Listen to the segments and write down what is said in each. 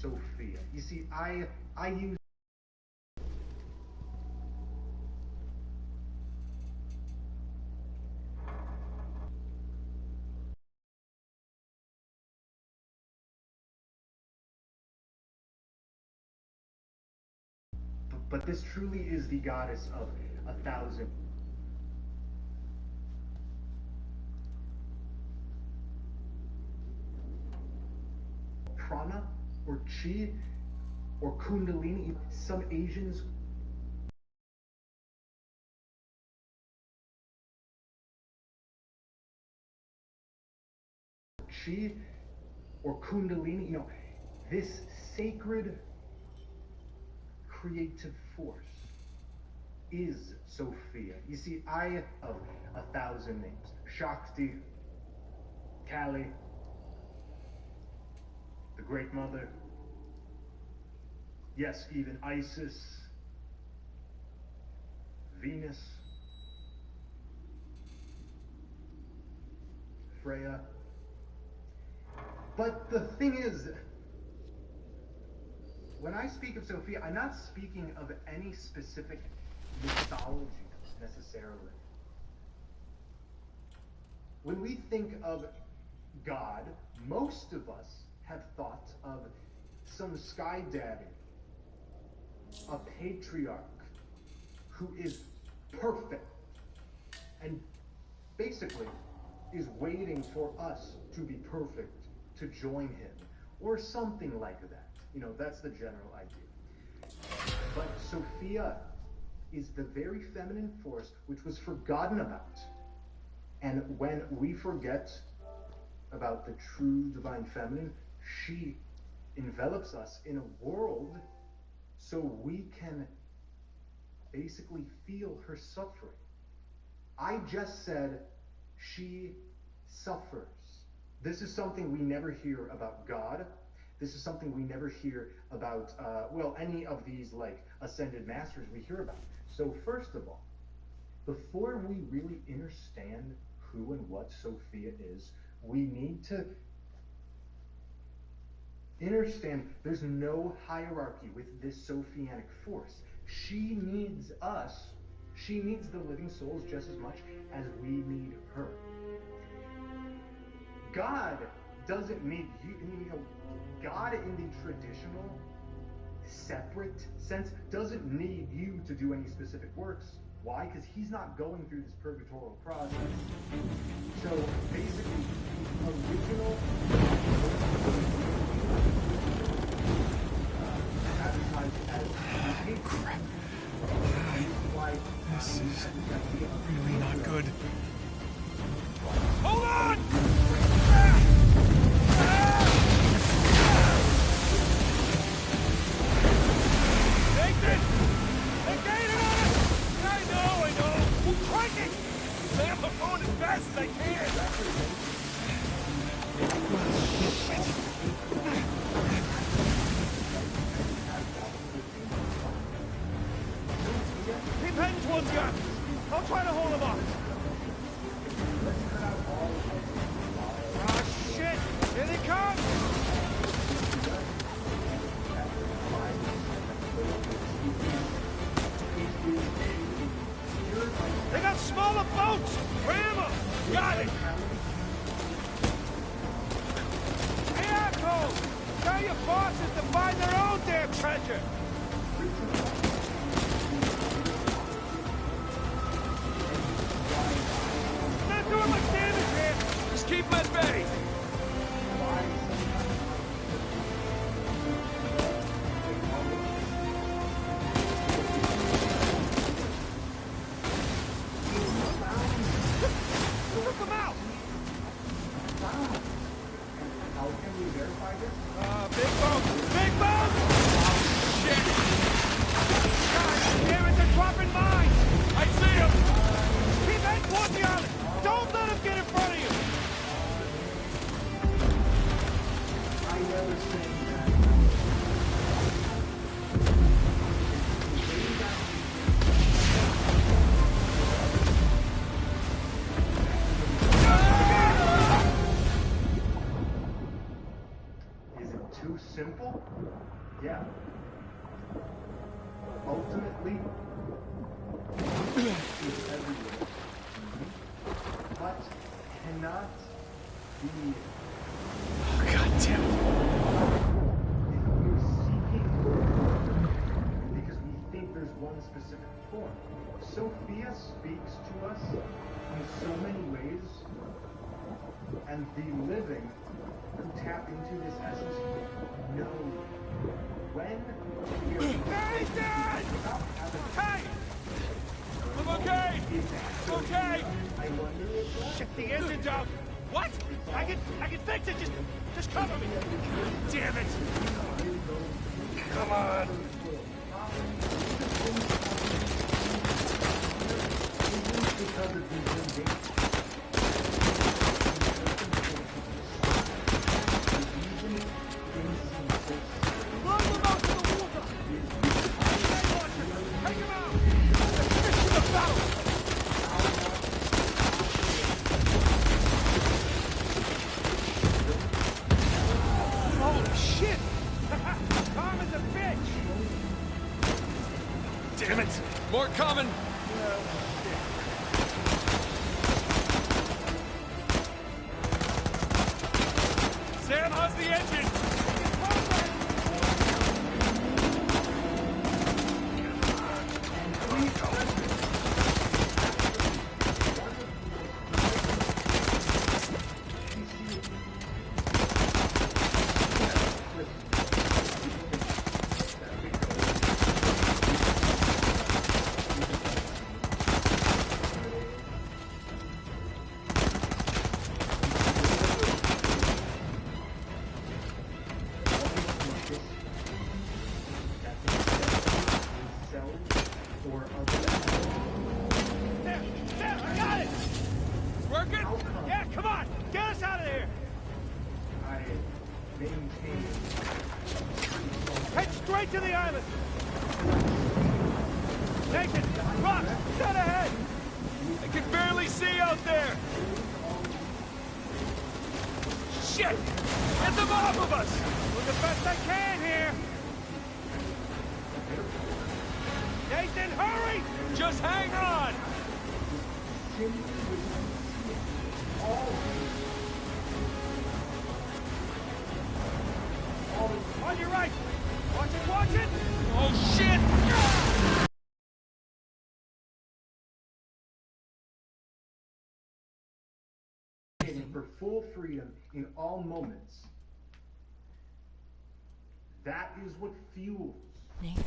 Sophia. You see, I use... But this truly is the goddess of 1,000. Prana, or Chi, or Kundalini. Some Asians Chi, or Kundalini, this sacred creative force is Sophia. You see, I of 1,000 names. Shakti, Kali, the Great Mother, yes, even Isis, Venus, Freya. But the thing is, when I speak of Sophia, I'm not speaking of any specific mythology necessarily. When we think of God, most of us have thought of some sky daddy, a patriarch who is perfect and basically is waiting for us to be perfect to join him, or something like that. That's the general idea. But Sophia is the very feminine force which was forgotten about. And when we forget about the true divine feminine, she envelops us in a world so we can basically feel her suffering. I just said she suffers. This is something we never hear about God. This is something we never hear about, any of these ascended masters we hear about. So first of all, before we really understand who and what Sophia is, we need to understand there's no hierarchy with this Sophianic force. She needs us. She needs the living souls just as much as we need her. God doesn't need you. God in the traditional, separate sense doesn't need you to do any specific works. Why? Because he's not going through this purgatorial process. So basically, the original advertised as crap. This is really not good. Hold on! Nathan! They're gaining on us! I know! Crikey! Man, I'm going as fast as I can! Keep heading towards the office. I'll try to hold him off. Oh, shit! Here they come! They got smaller boats! Ram them! Got it! Hey, assholes! Tell your bosses to find their own damn treasure! Not doing much damage here! Just keep them at bay! Big boat! Big boat! Oh, shit! yeah, ultimately, is everywhere, but cannot be. God damn it. If we're seeking, because we think there's one specific form. Sophia speaks to us in so many ways, and the living who tap into this essence know when we are Nathan! without having Hey! I'm okay! Okay! I wonder if Shit, the engine's out! What? I can fix it! Just cover me! God damn it! Come on! because of these things. Blow them out to the water! Take him out! Fish to the boat! Holy shit! Calm as a bitch! Damn it! More coming! Sam, how's the engine? Sam, I got it! It's working? Yeah, come on! Get us out of here! I maintain. Head straight to the island! Nathan, Rock, dead ahead! I can barely see out there! Shit! Get them off of us! Doing the best I can here! Nathan, hurry! Just hang on! On your right! Watch it, watch it! Oh, shit! For full freedom in all moments. That is what fuels Nathan,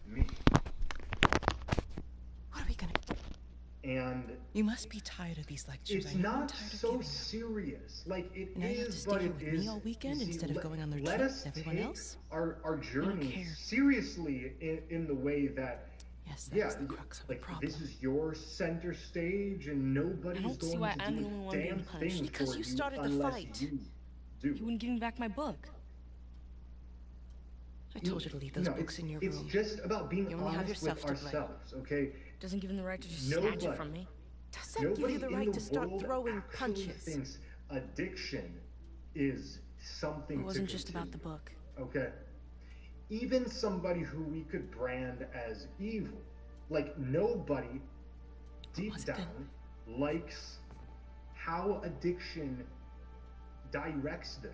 me. what are we gonna do? And You must be tired of these lectures. it's I know I'm not tired of so giving them. serious. Like it And I have to is, stay but here it with is. me all weekend You see, instead of going on their let trips us with everyone take else? our journey care. seriously in the way that. Yes, Yeah, that's the crux of the like problem. this is your center stage, and nobody's I don't see going why to I'm do the only a one being damn punished. thing Because for you started the unless fight. you do. You wouldn't give me back my book. I told you to leave those No, books in your it's room. just about being You only have honest yourself with to blame. ourselves, okay? Doesn't give him the right to just snatch Nobody- it from me. Does that give Nobody you the in right the to start world throwing actually punches? thinks addiction is something It wasn't to just about the continue, book. okay? Even somebody who we could brand as evil, like nobody deep was it then? down likes how addiction directs them.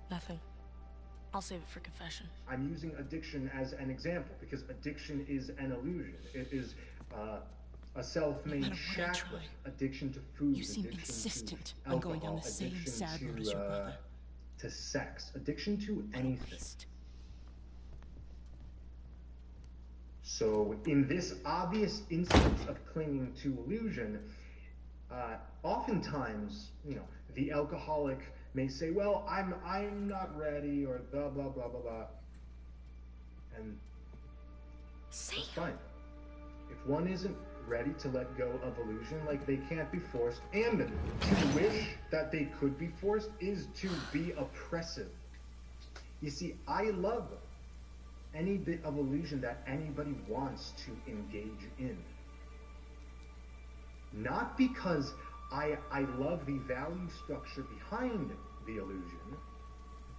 Nothing. I'll save it for confession. I'm using addiction as an example because addiction is an illusion. It is a self-made No matter what I shackle. try, Addiction to food. you seem addiction insistent to on going down alcohol, the same addiction sad to, road as your brother. to sex. Addiction to What a anything. waste. So in this obvious instance of clinging to illusion, oftentimes, the alcoholic may say, "Well, I'm not ready," or blah blah blah blah blah, and Sam! that's fine. If one isn't ready to let go of illusion, like they can't be forced, and to wish that they could be forced is to be oppressive. You see, I love any bit of illusion that anybody wants to engage in. Not because I love the value structure behind the illusion,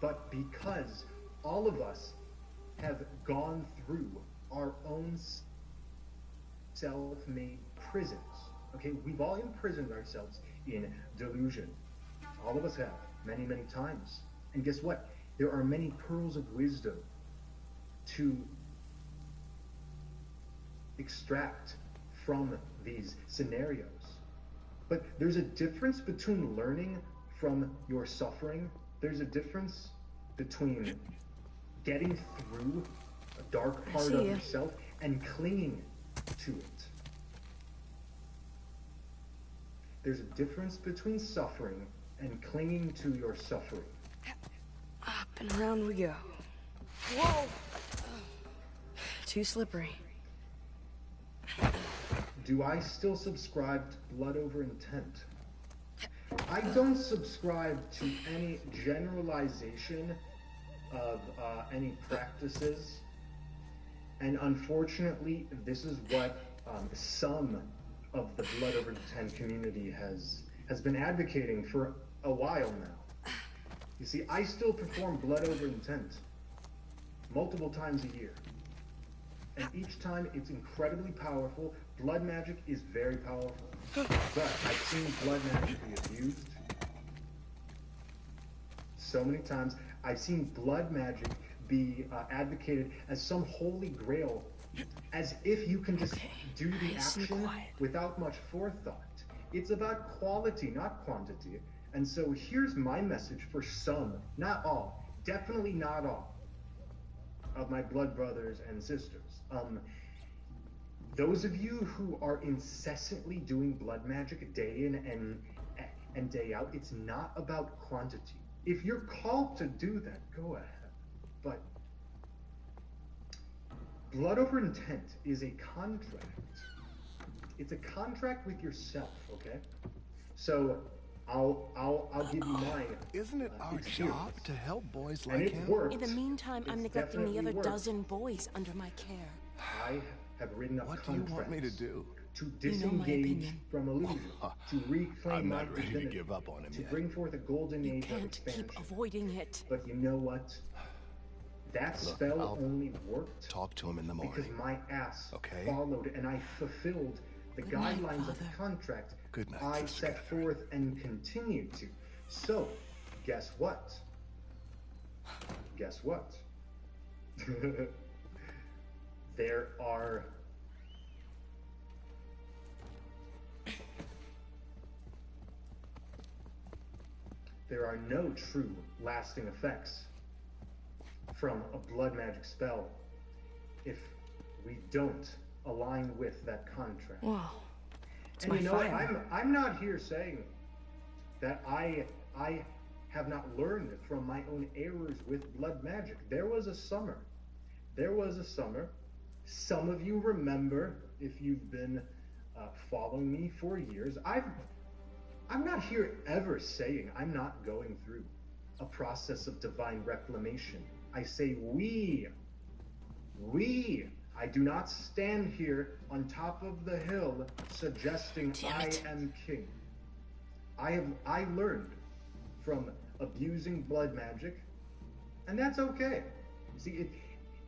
but because all of us have gone through our own self-made prisons. Okay, we've all imprisoned ourselves in delusion. All of us have, many, many times. And guess what? There are many pearls of wisdom to extract from these scenarios. But there's a difference between learning from your suffering. There's a difference between getting through a dark part of yourself and clinging to it. There's a difference between suffering and clinging to your suffering. Up and around we go. Whoa! Too slippery. Do I still subscribe to blood over intent? I don't subscribe to any generalization of any practices, and unfortunately, this is what some of the blood over intent community has been advocating for a while now. You see, I still perform blood over intent multiple times a year. And each time it's incredibly powerful. Blood magic is very powerful. But I've seen blood magic be abused so many times. I've seen blood magic be advocated as some holy grail, as if you can just do the action without much forethought. It's about quality, not quantity. And so here's my message for some, not all, definitely not all, of my blood brothers and sisters. Those of you who are incessantly doing blood magic day in and day out, it's not about quantity. If you're called to do that, go ahead. But blood over intent is a contract. It's a contract with yourself, okay? So I'll give you mine. Isn't it our job to help boys and like it him? worked. In the meantime, I'm It's neglecting the other definitely dozen boys under my care. I have written up What do you contracts want me to do? to You know my disengage opinion. from illusion, to reclaim I'm my not ready to divinity, give up on him to yet. bring forth a golden You age of can't expansion. keep avoiding it. But you know what? That Look, spell I'll only worked Talk to him in the because morning. my ass Okay. followed and I fulfilled the Good night, guidelines of the Father. contract Good night, I Sister set Catherine. forth and continue to. So, guess what? Guess what? There are no true lasting effects from a blood magic spell if we don't align with that contract. Whoa. It's And my you know what? fire. I'm not here saying that I have not learned from my own errors with blood magic. There was a summer. Some of you remember, if you've been following me for years. I'm not here ever saying I'm not going through a process of divine reclamation. I say we. I do not stand here on top of the hill suggesting I am king. I learned from abusing blood magic, and that's okay. See,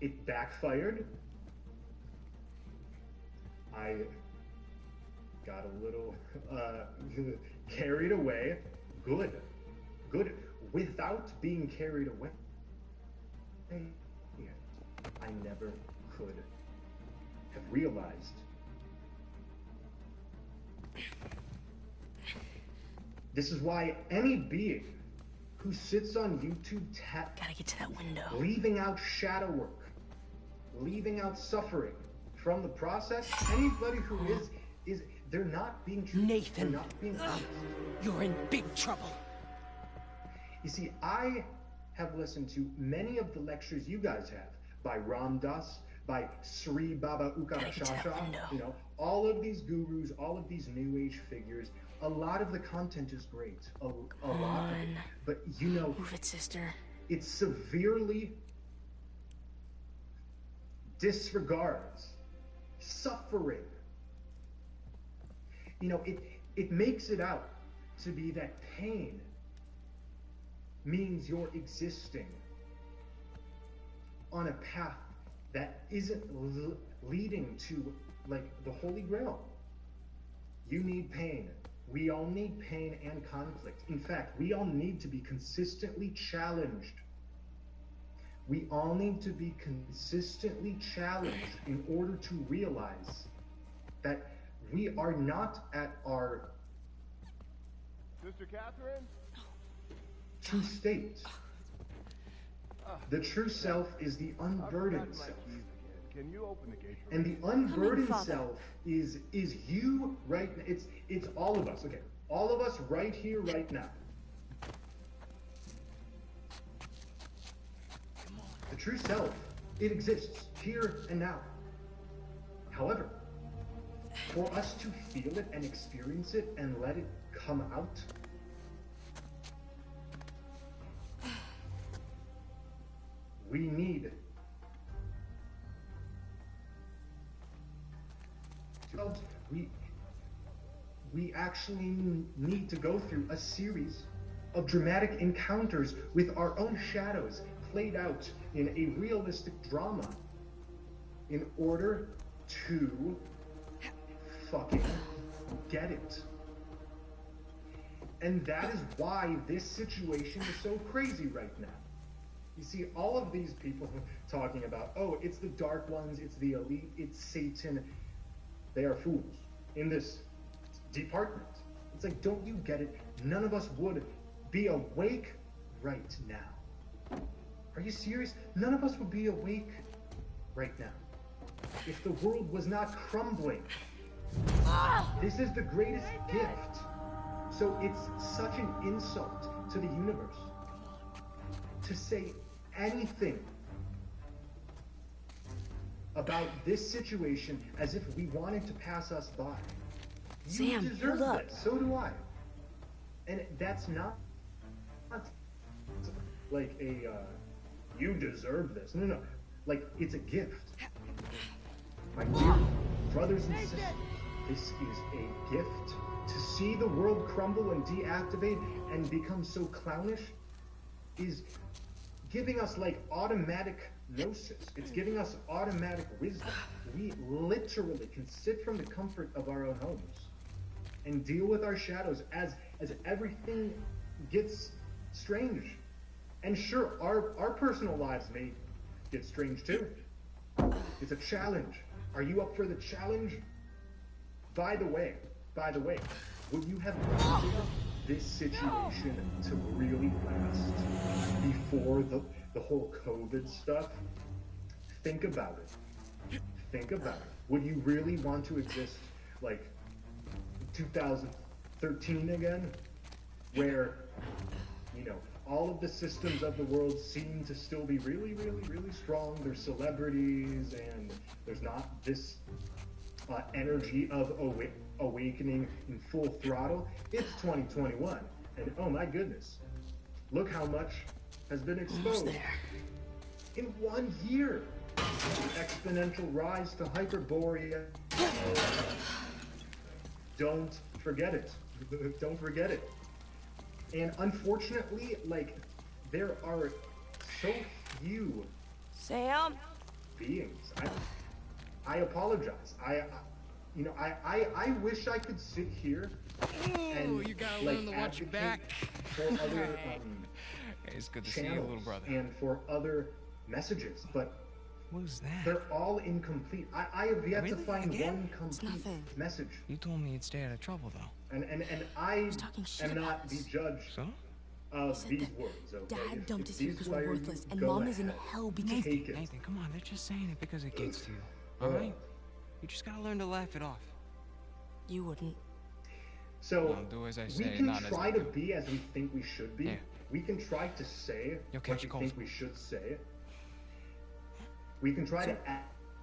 it backfired. I got a little carried away. Good. Without being carried away, I never could have realized this is why any being who sits on YouTube Gotta get to that window. leaving out shadow work, leaving out suffering from the process, anybody who is they're not being true. Nathan. They're not being honest. You're in big trouble. You see, I have listened to many of the lectures you guys have by Ram Dass, by Sri Baba Ukarashasha, you know, all of these gurus, all of these new age figures. A lot of the content is great, a lot of it, but you know, Move it, sister. it severely disregards suffering. You know, it makes it out to be that pain means you're existing. on a path that isn't leading to, like, the Holy Grail. You need pain. We all need pain and conflict. In fact, we all need to be consistently challenged. We all need to be consistently challenged in order to realize that we are not at our Sister Catherine? true state. The true self is the unburdened self. Can you open the gate for And me? the unburdened Father. self is you right now. It's all of us. Okay. All of us right here, right now. The true self, it exists here and now. However, for us to feel it and experience it and let it come out, we need to, we actually need to go through a series of dramatic encounters with our own shadows played out in a realistic drama in order to fucking get it. And that is why this situation is so crazy right now. You see, all of these people talking about, oh, it's the dark ones, it's the elite, it's Satan. They are fools in this department. It's like, don't you get it? None of us would be awake right now. Are you serious? None of us would be awake right now if the world was not crumbling. This is the greatest gift. So it's such an insult to the universe to say anything about this situation as if we wanted to pass us by. You Sam, deserve hold up. this. So do I. And that's not like a you deserve this. No, no. Like, it's a gift. My dear brothers and sisters, this is a gift. To see the world crumble and deactivate and become so clownish is giving us, like, automatic gnosis. It's giving us automatic wisdom. We literally can sit from the comfort of our own homes and deal with our shadows as everything gets strange. And sure, our personal lives may get strange too. It's a challenge. Are you up for the challenge? By the way, would you have wanted this situation to really last before the whole COVID stuff? Think about it. Think about it. Would you really want to exist like 2013 again, where, you know, all of the systems of the world seem to still be really, really, really strong? There's celebrities, and there's not this energy of awakening in full throttle. It's 2021, and oh my goodness, look how much has been exposed in 1 year. Exponential rise to Hyperborea. Don't forget it. Don't forget it. And unfortunately, like, there are so few Sam? beings. I apologize. I wish I could sit here and you gotta like learn to watch your advocate back. for other It's good to see you, channels little brother. and for other messages, but What's that? they're all incomplete. I have yet to Really? find Again? one complete nothing. message. You told me you'd stay out of trouble, though. And I talking shit am about not us. the judge So? of said these that words, okay? Dad If dumped us these because we're fire you, worthless, and go Mom is in ahead. hell because Take it. Nathan, come on, they're just saying it because it gets to you. Alright? You just gotta learn to laugh it off. you wouldn't. So I'll do as I we say, can not as try I to do. be as we think we should be. Yeah. We can try to say You'll what catch we a cold. think we should say. We can try to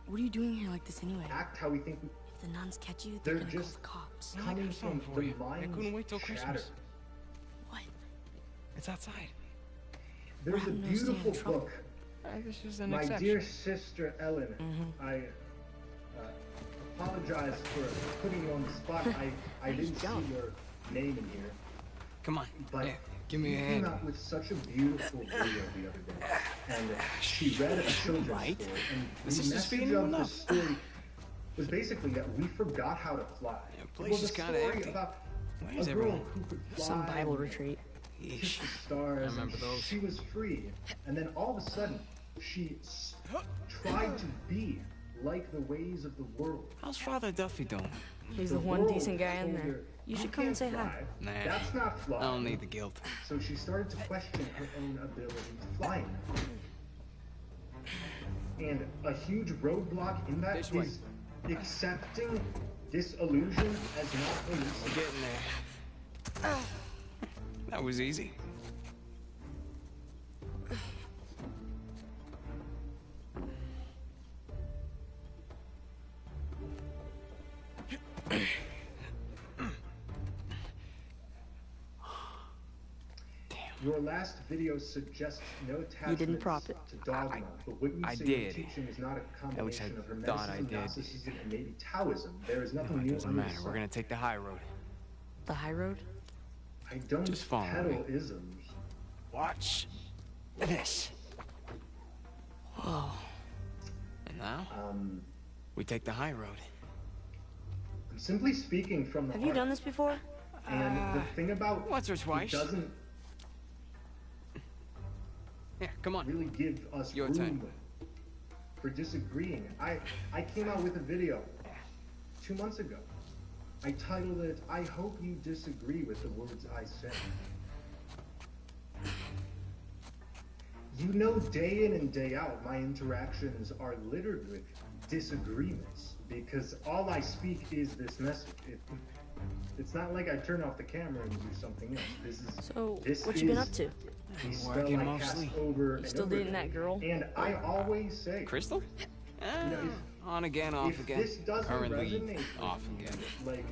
What are you doing here like this anyway? act how we think we If the nuns catch you, they're They're gonna call just the cops. I coming got something from for the you. I mind's couldn't wait till chatter. Christmas. What? It's outside. There's a Rat knows beautiful stay in trouble. book. This is an My exception. dear sister Ellen, I apologize for putting you on the spot. I didn't see your name in here. Come on. But Yeah. Give me a came hand. out with such a beautiful video the other day, and she read a children's Right. story, and The the sister's feeding message him of the enough. story was basically that we forgot how to fly. Yeah, It place was a is kinda story empty. about Where's a girl everyone? who could fly. Some Bible and retreat. kiss Yeesh. the stars. I remember and those. She was free, and then all of a sudden, she tried to be like the ways of the world. How's Father Duffy doing? He's the one world decent guy in told there. her, You should come and say hi. fly. Nah. That's not I flying. don't need the guilt. So she started to question her own ability to fly. And a huge roadblock in that This way. is accepting disillusion as not We're hallucination. getting there. That was easy. Your last video suggests no attachments didn't prop it. to dogma, but wouldn't you I say did. your teaching is not a At least I combination of thought I Hermeticism, did. Gnosticism, and maybe Taoism? There is No, nothing it new doesn't under the matter. We're sun. gonna take the high road. The high road? I don't Just follow peddle me. isms. Watch this. Whoa. And now Um, we take the high road. I'm simply speaking from the Have heart. you done this before? And the thing about once or it twice. doesn't Here, come on. really give us Your room turn. for disagreeing. I came out with a video 2 months ago. I titled it, "I hope you disagree with the words I say." You know, day in and day out, my interactions are littered with disagreements because all I speak is this message. It's not like I turn off the camera and do something else. So, This what you been is up to? the spell Working I mostly. cast over and Still over dating again. that girl? And I always say, Crystal? if- On again, off if again. this doesn't Currently resonate with off you, again. like,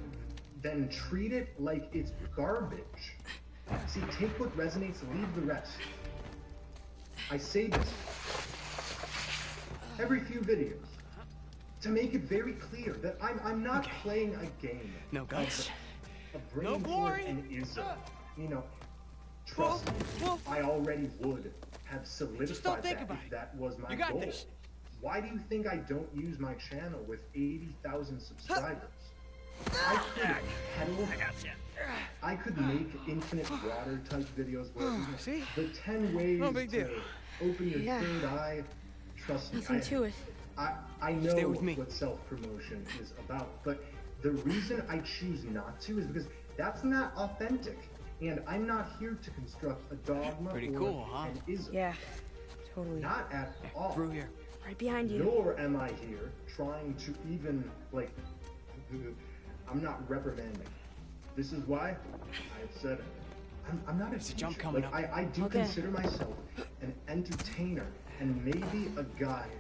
then treat it like it's garbage. See, take what resonates, leave the rest. I say this every few videos to make it very clear that I'm not playing a game. No guts. A brain No glory. and ism. You know, trust me, I already would have solidified think that about if it. that was my You got goal. this. Why do you think I don't use my channel with 80,000 subscribers? I could peddle, I could make infinite water type videos where you know, See? the 10 ways No big deal. to open your Yeah. third eye. Trust me, Nothing to it. I know Stay with me. what self-promotion is about, but the reason I choose not to is because that's not authentic, and I'm not here to construct a dogma Pretty or cool, huh? an ism. Yeah, totally. Not at all. Through here. Right behind you. Nor am I here trying to even, like, I'm not reprimanding. This is why I've said it. I'm not a There's a jump teacher. coming Like, up. I do Okay. consider myself an entertainer and maybe a guide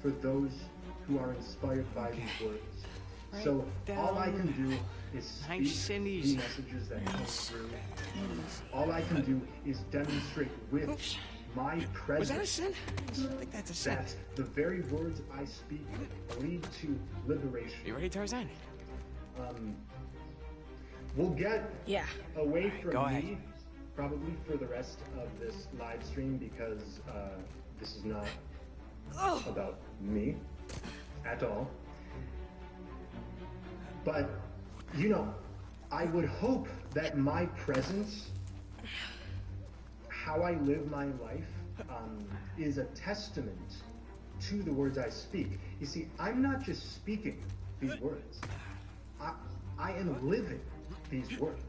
for those who are inspired by these words. So all I can do is Nice speak and the easy. messages that come through. All I can do is demonstrate with my Was presence that a sin? I think that's a sin. that the very words I speak lead to liberation. You ready, Tarzan? We'll get Yeah. away from go me ahead. probably for the rest of this live stream because this is not about me at all. But, you know, I would hope that my presence, how I live my life, is a testament to the words I speak. You see, I'm not just speaking these words. I am living these words.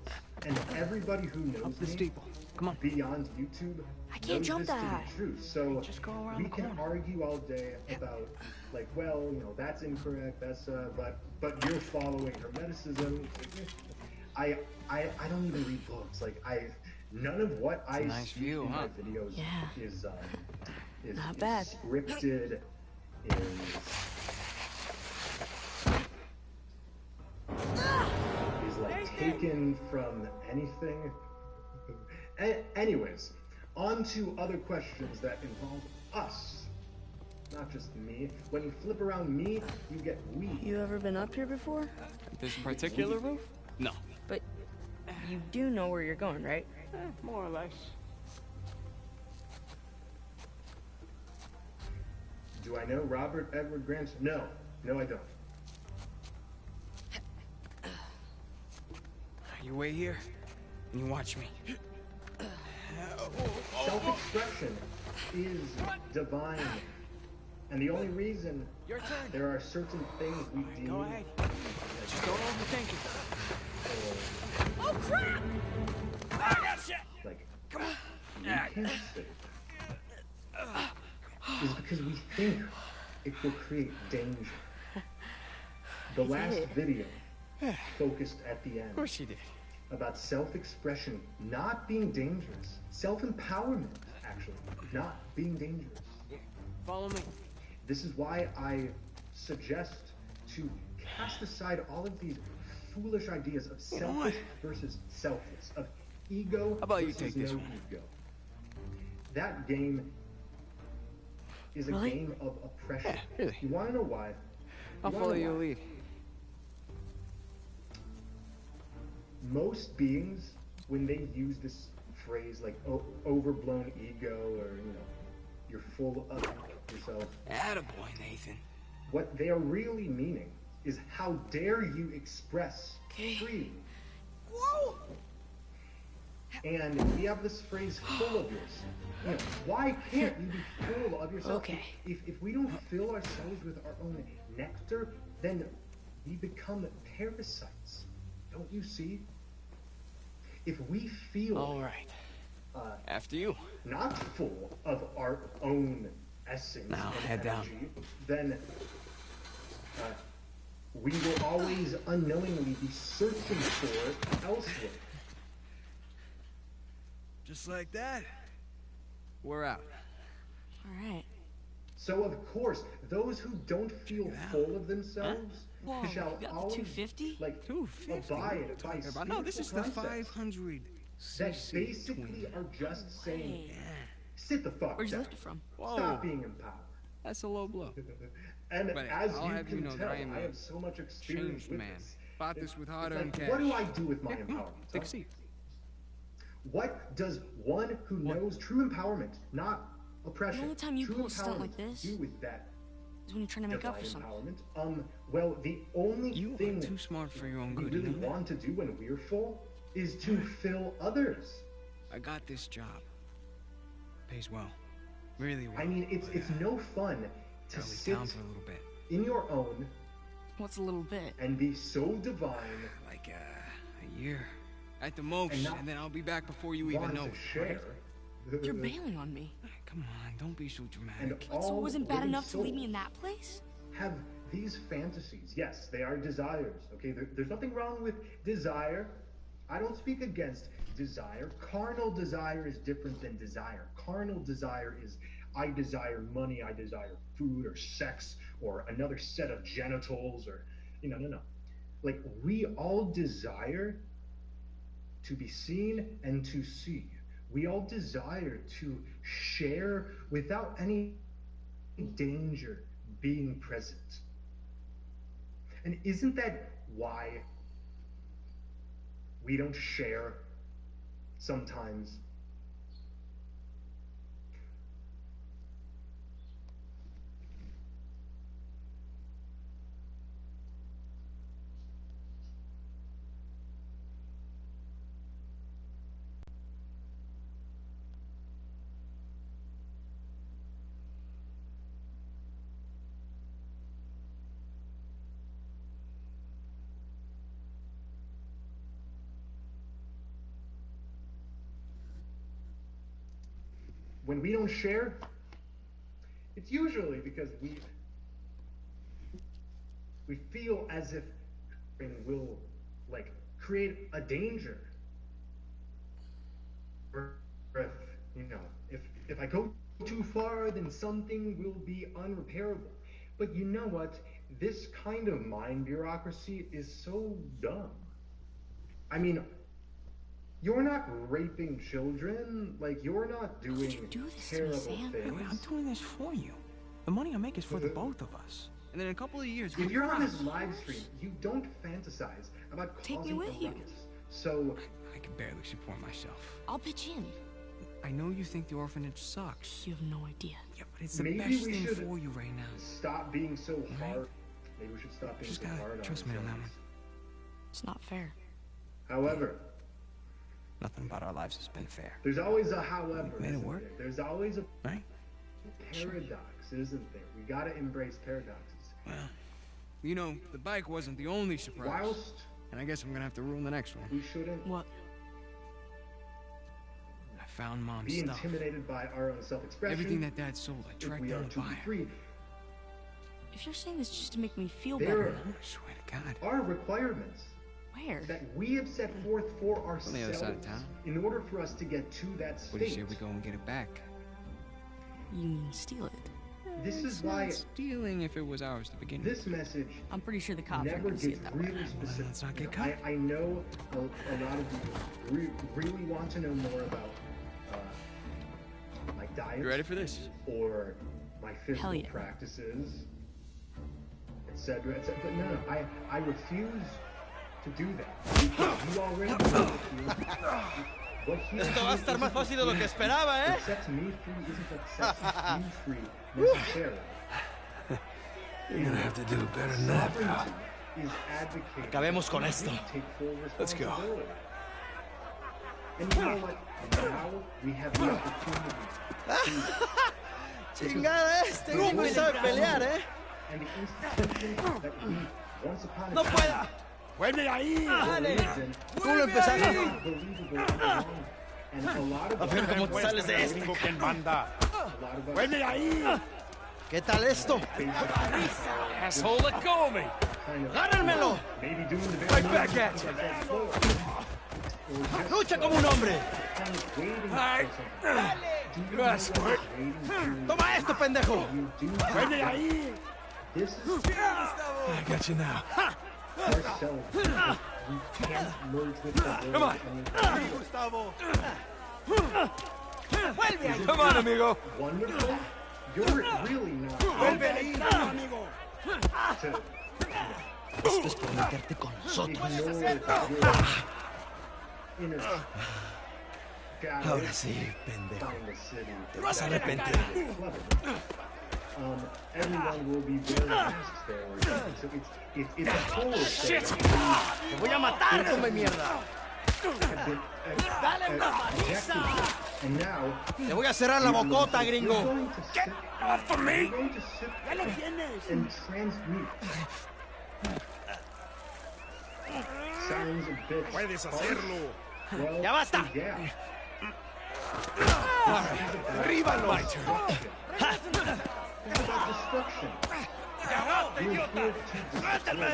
And everybody who knows Up the me steeple. Come on. beyond YouTube I can't knows jump this to that. be true. So Just go around we the can corner. argue all day about, like, well, you know, that's incorrect, that's but you're following Hermeticism. I don't even read books. Like, none of what I nice speak view, in huh? my videos Yeah. is Not bad. scripted, is like taken from anything. Anyways, on to other questions that involve us, not just me. When you flip around me, you get we. You ever been up here before? This particular roof? No. But you do know where you're going, right? More or less. Do I know Robert Edward Grant? No. No, I don't. You wait here, and you watch me. Self-expression is divine. And the only reason Your turn. there are certain things we deem Go ahead. Just don't overthink it. Oh, crap! like reconsidered is because we think it will create danger. The last video focused at the end Of course you did. about self-expression not being dangerous, self-empowerment actually not being dangerous. Follow me. This is why I suggest to cast aside all of these foolish ideas of selfish versus selfless, of ego How about you versus take this no one? ego. That game is a Really? game of oppression. Yeah, really. You want to know why? I'll wanna follow know your why? lead. Most beings, when they use this phrase like overblown ego, or you're full of yourself, Attaboy, Nathan. what they are really meaning is how dare you express freely. Whoa! And we have this phrase full of yourself. Why can't you be full of yourself? Okay. If we don't fill ourselves with our own nectar, then we become parasites. Don't you see? If we feel All right. After you. not full of our own essence Now, and head down. energy, then we will always unknowingly be searching for it elsewhere. Just like that. We're out. All right. So of course, those who don't feel full of themselves Whoa, shall you got the always 250? like 250? abide by About, no, this is the spiritual concepts 500 that cc basically twin. are just saying, Hey, sit the fuck where'd you down. lift it from? Whoa. Stop being empowered. That's a low blow. And But as I'll you have you can know that tell, I am a have so much experience changed with man. this. Bought this with hard-earned It's cash. like, what do I do with my Yeah, empowerment? take a huh? seat. What does one who knows true empowerment, not oppression, The only time you true pull a stunt empowerment like this do with that is when you're trying to make up for divine something. empowerment? Well, the only You thing are too smart for your own we good, you really know that? want to do when we're full is to fill others. I got this job. Pays well. Really well. I mean, it's no fun to Gotta leave sit town for a little bit. in your own What's a little bit? and be so divine, Like a year. At the most, And and, not then I'll be back before you even want know to it. share. You're bailing on me. Come on, don't be so And dramatic. So it all wasn't bad living enough to leave me in souls that place? have these fantasies. Yes, they are desires. Okay, there's nothing wrong with desire. I don't speak against desire. Carnal desire is different than desire. Carnal desire is I desire money, I desire food or sex or another set of genitals or no. Like we all desire to be seen and to see. We all desire to share without any danger being present. And isn't that why we don't share sometimes? When we don't share, it's usually because we feel as if it will like create a danger. Or if I go too far, then something will be unrepairable. But you know what? This kind of mind bureaucracy is so dumb. I mean, you're not raping children, like you're not doing you do this to me, terrible Sam? Wait, things. I'm doing this for you. The money I make is for the both of us. And then in a couple of years, If you're on this live stream, you don't fantasize about Take me causing with a you. ruckus So, I can barely support myself. I'll pitch in. I know you think the orphanage sucks. You have no idea. Yeah, but it's the maybe best we thing should for you right now. stop being so hard. Maybe we should stop being Just so gotta hard on trust me on that ourselves. one. It's not fair. However, Nothing about our lives has been fair. there's always a however. Made it isn't work. there? There's always a Right? paradox, isn't there? We gotta embrace paradoxes. Well, you know, the bike wasn't the only surprise. Whilst And I guess I'm gonna have to ruin the next one. we shouldn't What? I found Mom's be stuff. intimidated by our own self-expression, Everything that Dad sold, I if tracked we down are to to buy be it. free, If you're saying this just to make me feel there better, I swear to God. are requirements where? that we have set forth for On the other side of ourselves town. in order for us to get to that What do you state. say we go and get it back? You mean steal it? This is It's why not stealing if it was ours to begin with. this message I'm pretty sure the cops aren't never gonna see gets it that way. really specific. let's not get You know, caught. I know a lot of you really want to know more about my diet. You ready for this? Or my physical Hell yeah. practices, etc., etc. But no, I refuse to do that. Because you already know what Esto va a estar más fácil de lo que esperaba, ¿eh? What sets me free isn't what sets you free necessarily. You're gonna have to do better than that, pal. Sovereignty is advocating Acabemos con that esto. we take full Let's go. responsibility. And you know what? Now we have the opportunity Chingada, este gringo sabe pelear, ¿eh? and the institutions that we once upon a ¡No time pueda! ¡Vuelve ahí! believed in Tú lo empezaste. are not believable anymore. And a lot of A ver us, cómo te sales de esto. Gringo, ¿quién manda? a lot of us ¡Vuelve ahí! ¿Qué tal esto? Asshole, let go of me! kind of ¡Agárrenmelo! maybe doing the very Right back at minimum you. of that floor. Or just ¡Lucha como un hombre! kind of waiting for Alright. something. Do you know what is waiting to ¡Toma esto, pendejo! you do ¡Vuelve ahí! this is I got you now. ourselves. We can't merge with the world. Come on. any Gustavo! Come on, amigo! wonderful. You're really not ¡Vuelve ahí, amigo! to Esto es por meterte con nosotros. ignore your inner shadows. Ahora sí, pendejo. Find the city. Te vas a arrepentir. Everyone will be wearing masks there. So it's a whole shit. ¡Te voy a matar, come mierda! Dale una paliza. And now ¡Te voy a cerrar la bocota, gringo! get off of me. Ya lo tienes. And transmute. Sounds a bit. ¡Puedes hacerlo! Well, ¡Ya basta! Yeah. ¡Arriba, my It's about destruction. ¡Agarrate, We're idiota! here to ¡Suéltame!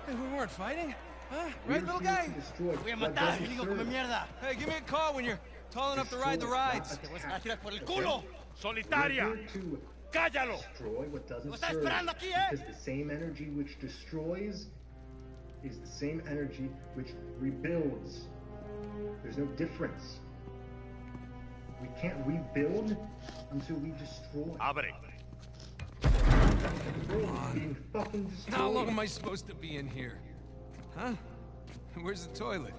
Hey, we weren't fighting, huh? We're Right, little here guy? to destroy ¡Voy a what matar, doesn't gringo, serve come us. mierda! Hey, give me a call when you're tall enough to ride the Destroy, rides. not ¡Te voy a attack. tirar por el culo! We're ¡Solitaria! here to ¡Cállalo! destroy what doesn't Lo está serve. esperando aquí, ¿eh? Because the same energy which destroys is the same energy which rebuilds. There's no difference. We can't rebuild until we destroy. ¡Abre! The world is being fucking destroyed. How long am I supposed to be in here? Huh? Where's the toilet?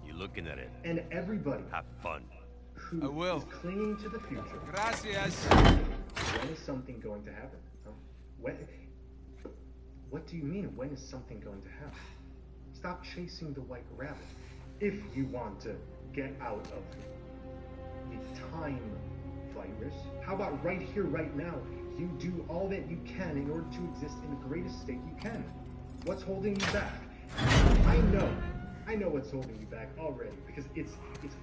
You looking at it? And everybody Have fun. who I will. is clinging to the future, Gracias. when is something going to happen? Huh? What do you mean, when is something going to happen? Stop chasing the white rabbit. If you want to get out of the time virus, how about right here, right now, you do all that you can in order to exist in the greatest state you can? What's holding you back? I know what's holding you back already, because it's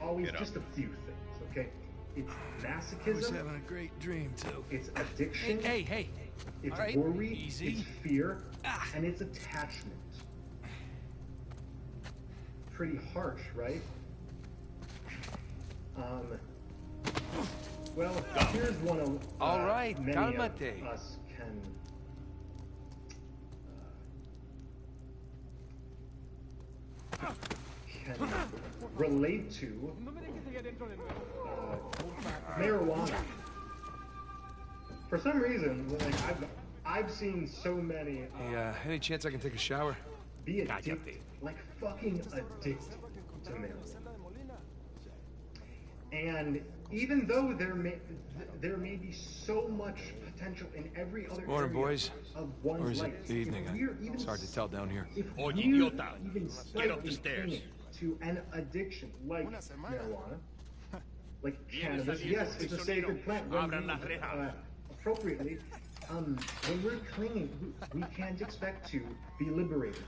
always just a few things, okay? It's I was masochism, having a great dream, too. it's addiction, Hey. it's all right, worry, easy. it's fear, and it's attachment. Pretty harsh, right? Well, here's one of All right, many cálmate. of us can relate to marijuana. For some reason, like I've seen so many Hey, any chance I can take a shower? be addicted, like fucking addicted to marry. And even though there may be so much potential in every other Morning, area boys. of one's Or is life, it evening? if we're even It's hard to tell down here. If Oye, we're idiota, even get up the slightly stairs. clinging to an addiction like marijuana, like Vienes cannabis, saliendo yes, it's a sacred plant when Abran las used rejas. appropriately. When we're clinging, we can't expect to be liberated.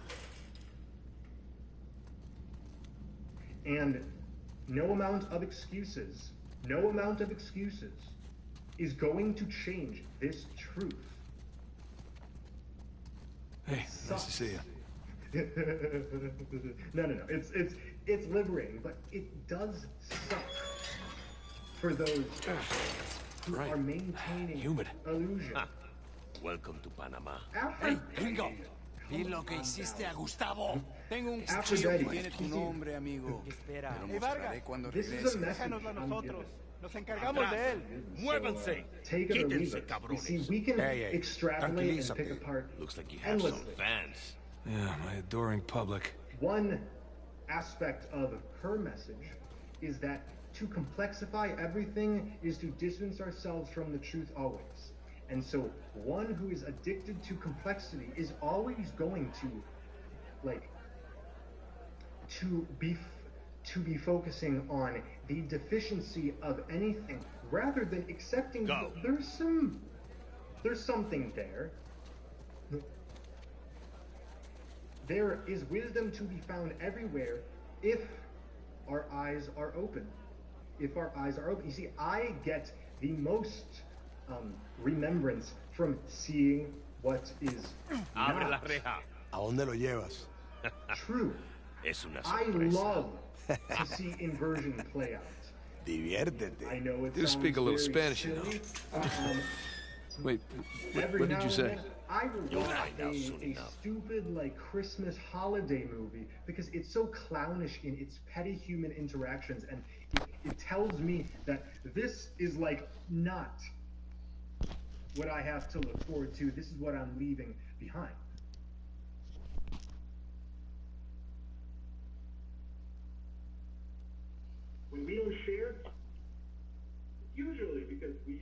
And no amount of excuses is going to change this truth. Hey, nice to see you. No. It's liberating, but it does suck for those who Right. are maintaining Humid. illusion. Welcome to Panama. Hey, gringo. Vi lo que hiciste a Gustavo. Tengo un After cuchillo que Betty, tiene tu nombre, amigo. Espera. Te lo Hey, Vargas, mostraré cuando This is a regrese. message Déjanoslo a I'm nosotros. giving. Nos encargamos de él. Muévanse. Take it or leave Quítense, it. You cabrones. see, we can Hey, hey, extrapolate and tranquilízate. pick apart Looks like you have some endlessly. fans. Yeah, my adoring public. One aspect of her message is that to complexify everything is to distance ourselves from the truth always. And so one who is addicted to complexity is always going to, like, to be focusing on the deficiency of anything rather than accepting Go. there's something there. There is wisdom to be found everywhere if our eyes are open. If our eyes are open. You see, I get the most remembrance from seeing what is Abre la not reja. ¿A dónde lo llevas? true. Es una I sorpresa. love to see inversion play out. I Diviértete. know it You sounds speak a little very Spanish, you know. silly. Wait, Every what now did you and say? then, I will You'll watch find out soon a enough. stupid, like, Christmas holiday movie because it's so clownish in its petty human interactions, and it tells me that this is, like, not what I have to look forward to. This is what I'm leaving behind. When we don't share, usually because we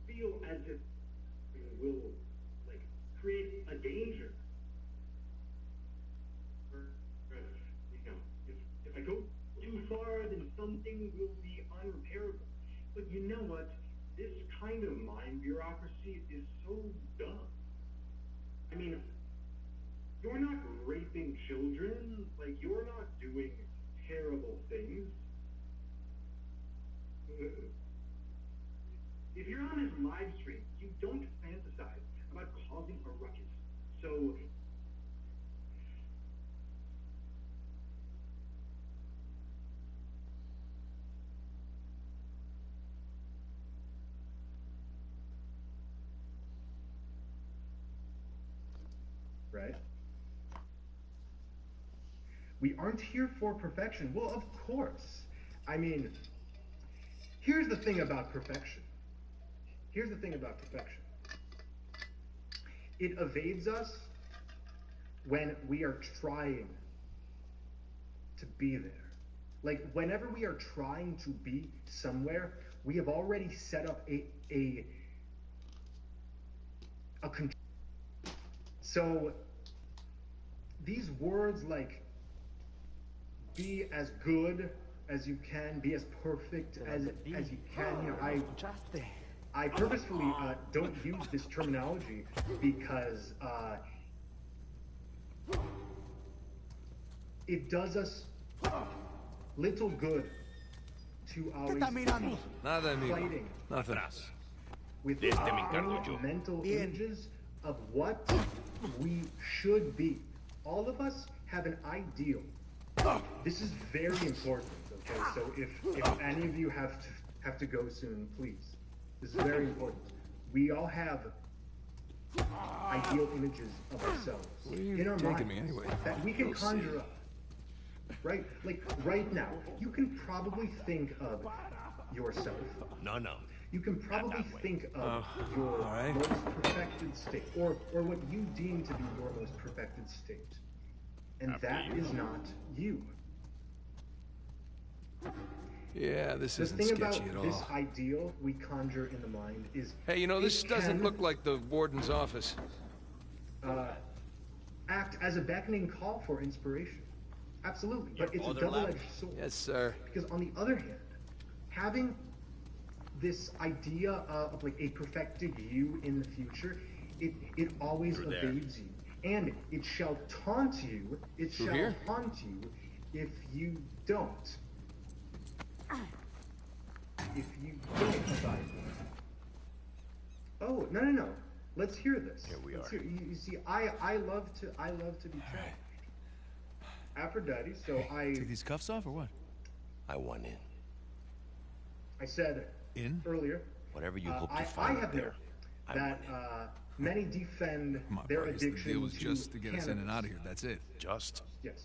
feel as if we will, like, create a danger. Or, you know, if I go too far, then something will be unrepairable. But you know what? This kind of mind bureaucracy is so dumb. I mean, you're not raping children, like, you're not doing terrible things. If you're on his live stream, you don't fantasize about causing a ruckus. So, right? We aren't here for perfection. Well, of course. I mean, here's the thing about perfection. Here's the thing about perfection. It evades us when we are trying to be there. Like, whenever we are trying to be somewhere, we have already set up a control. So, these words like, be as good as you can, be as perfect as you can, you know, I purposefully don't use this terminology because it does us little good to always be Nada, amigo. fighting Nothing. with De este me encargo yo. mental images of what we should be. All of us have an ideal. This is very important, okay? So if any of you have to go soon, please. This is very important. We all have ideal images of ourselves Where are you in our taking minds me anyway? that we can conjure up. Right? Like right now, you can probably think of yourself. No. You can probably that way. think of your all right. most perfected state, or what you deem to be your most perfected state. And that is not you. Yeah, this The isn't thing about sketchy at this all. ideal we conjure in the mind is... Hey, you know, this it doesn't can, look like the warden's office. act as a beckoning call for inspiration. Absolutely, but it's a double-edged sword. Yes, sir. Because on the other hand, having this idea of like a perfected you in the future, it always evades you. And it shall taunt you, it shall haunt you if you don't. If you don't abide by it. Oh, no. Let's hear this. Here we are. You see, I love to be challenged. Aphrodite, so Take these cuffs off or what? I want in. I said In? earlier, Whatever you hope to I find have out there. heard that many defend Come on, their Vargas, the addiction deal was to just to get us in and cannabis. out of here, that's it. Just? Yes.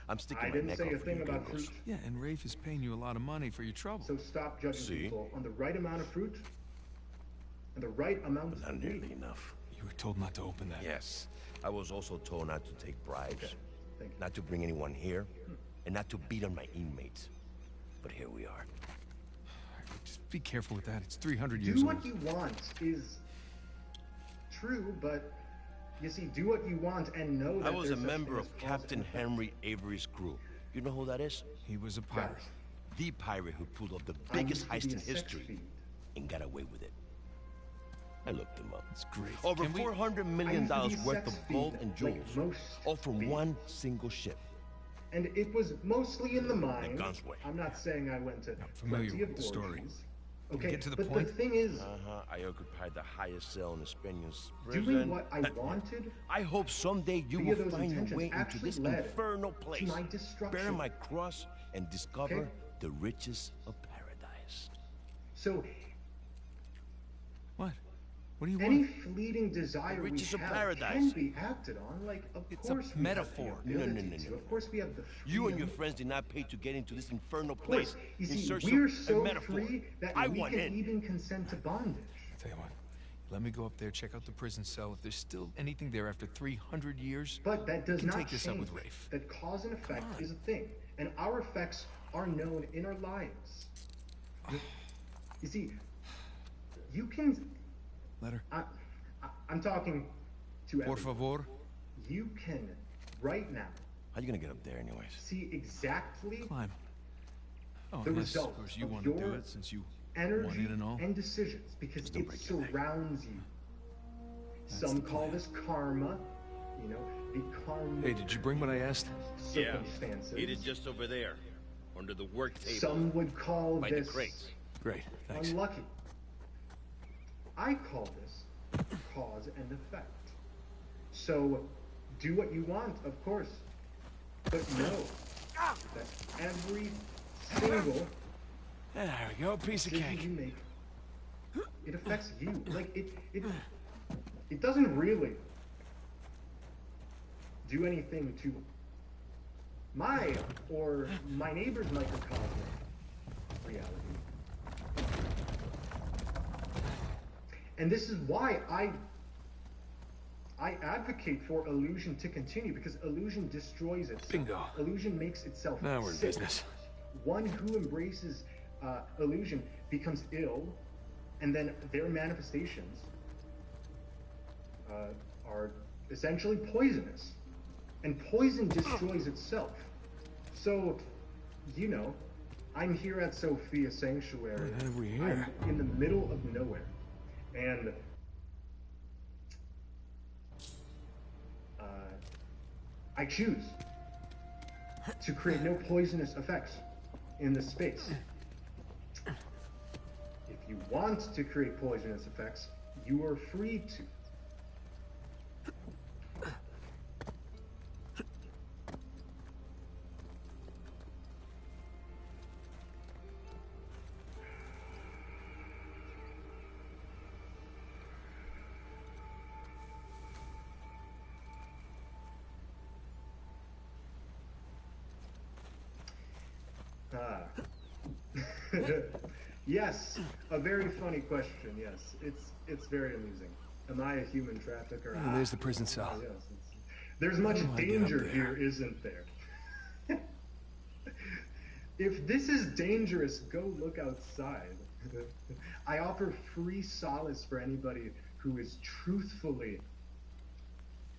I'm sticking I my didn't neck say out a for thing you about gringos. fruit, Yeah, and Rafe is paying you a lot of money for your trouble. so stop judging See? people on the right amount of fruit and the right amount of Not weed. nearly enough. You were told not to open that. Yes. I was also told not to take bribes, Thank you. not to bring anyone here, and not to beat on my inmates. But here we are. Just be careful with that. It's 300 years Do old. what you want is true, but you see, do what you want and know that I was a there's such member thing of as cause Captain and effect. Henry Avery's crew. You know who that is? He was a pirate. The pirate who pulled off the I biggest used to heist be in a sex history fiend. and got away with it. I looked him up. It's great. Over Can we- $400 I million used to be a worth sex of gold fiend, and like jewels, most all from fiends. one single ship. And it was mostly in the mine. Gunsway. I'm not saying I went to familiar plenty of with the story. orgies. Can we Okay, get to the but point? the thing is, I occupied the highest cell in the Spaniards' prison. doing what I wanted I hope someday you via will those find your intentions way into actually this led infernal to place, my bear destruction. my cross, and discover Okay. the riches of paradise. So What? What do you any want? fleeting desire we riches of have paradise. can be acted on. Like, of It's a course, metaphor. We have the No, ability to. no. Of course, we have the You and your freedom. friends did not pay to get into this infernal Of course, place you in see, search we're of so a metaphor. free that I we want can in. even consent to bondage. Tell you what. Let me go up there, check out the prison cell. If there's still anything there after 300 years, But that does we can not take this up change with Rafe. that cause and effect is a thing, and our effects are known in our lives. You see, you can. Let her. I'm talking to Por everyone. favor. You can, right now, How you gonna get up there, anyways? see exactly Climb. Oh, the unless, result of course, you of want to do your it since you energy want in and all. and decisions because don't it break your neck. surrounds you. That's Some the call plan. this karma, you know, the karma. Hey, did you bring what I asked? Circumstances. just over there, under the work table. Some would call by the this crates. Great, thanks. unlucky. I call this cause and effect. So, do what you want, of course, but know that every single There we go, piece of decision cake. you make, it affects you. Like it doesn't really do anything to my or my neighbor's microcosm reality. And this is why I advocate for illusion to continue, because illusion destroys itself. Bingo. Illusion makes itself Now we're in sick. business. One who embraces illusion becomes ill, and then their manifestations are essentially poisonous. And poison destroys itself. So, you know, I'm here at Sophia Sanctuary. What have we here? I'm in the middle of nowhere. And I choose to create no poisonous effects in this space. If you want to create poisonous effects, you are free to. Yes, a very funny question. Yes, it's very amusing. Am I a human trafficker? Oh, there's the prison cell. Yes, There's much do I get up danger there? here, isn't there? If this is dangerous, go look outside. I offer free solace for anybody who is truthfully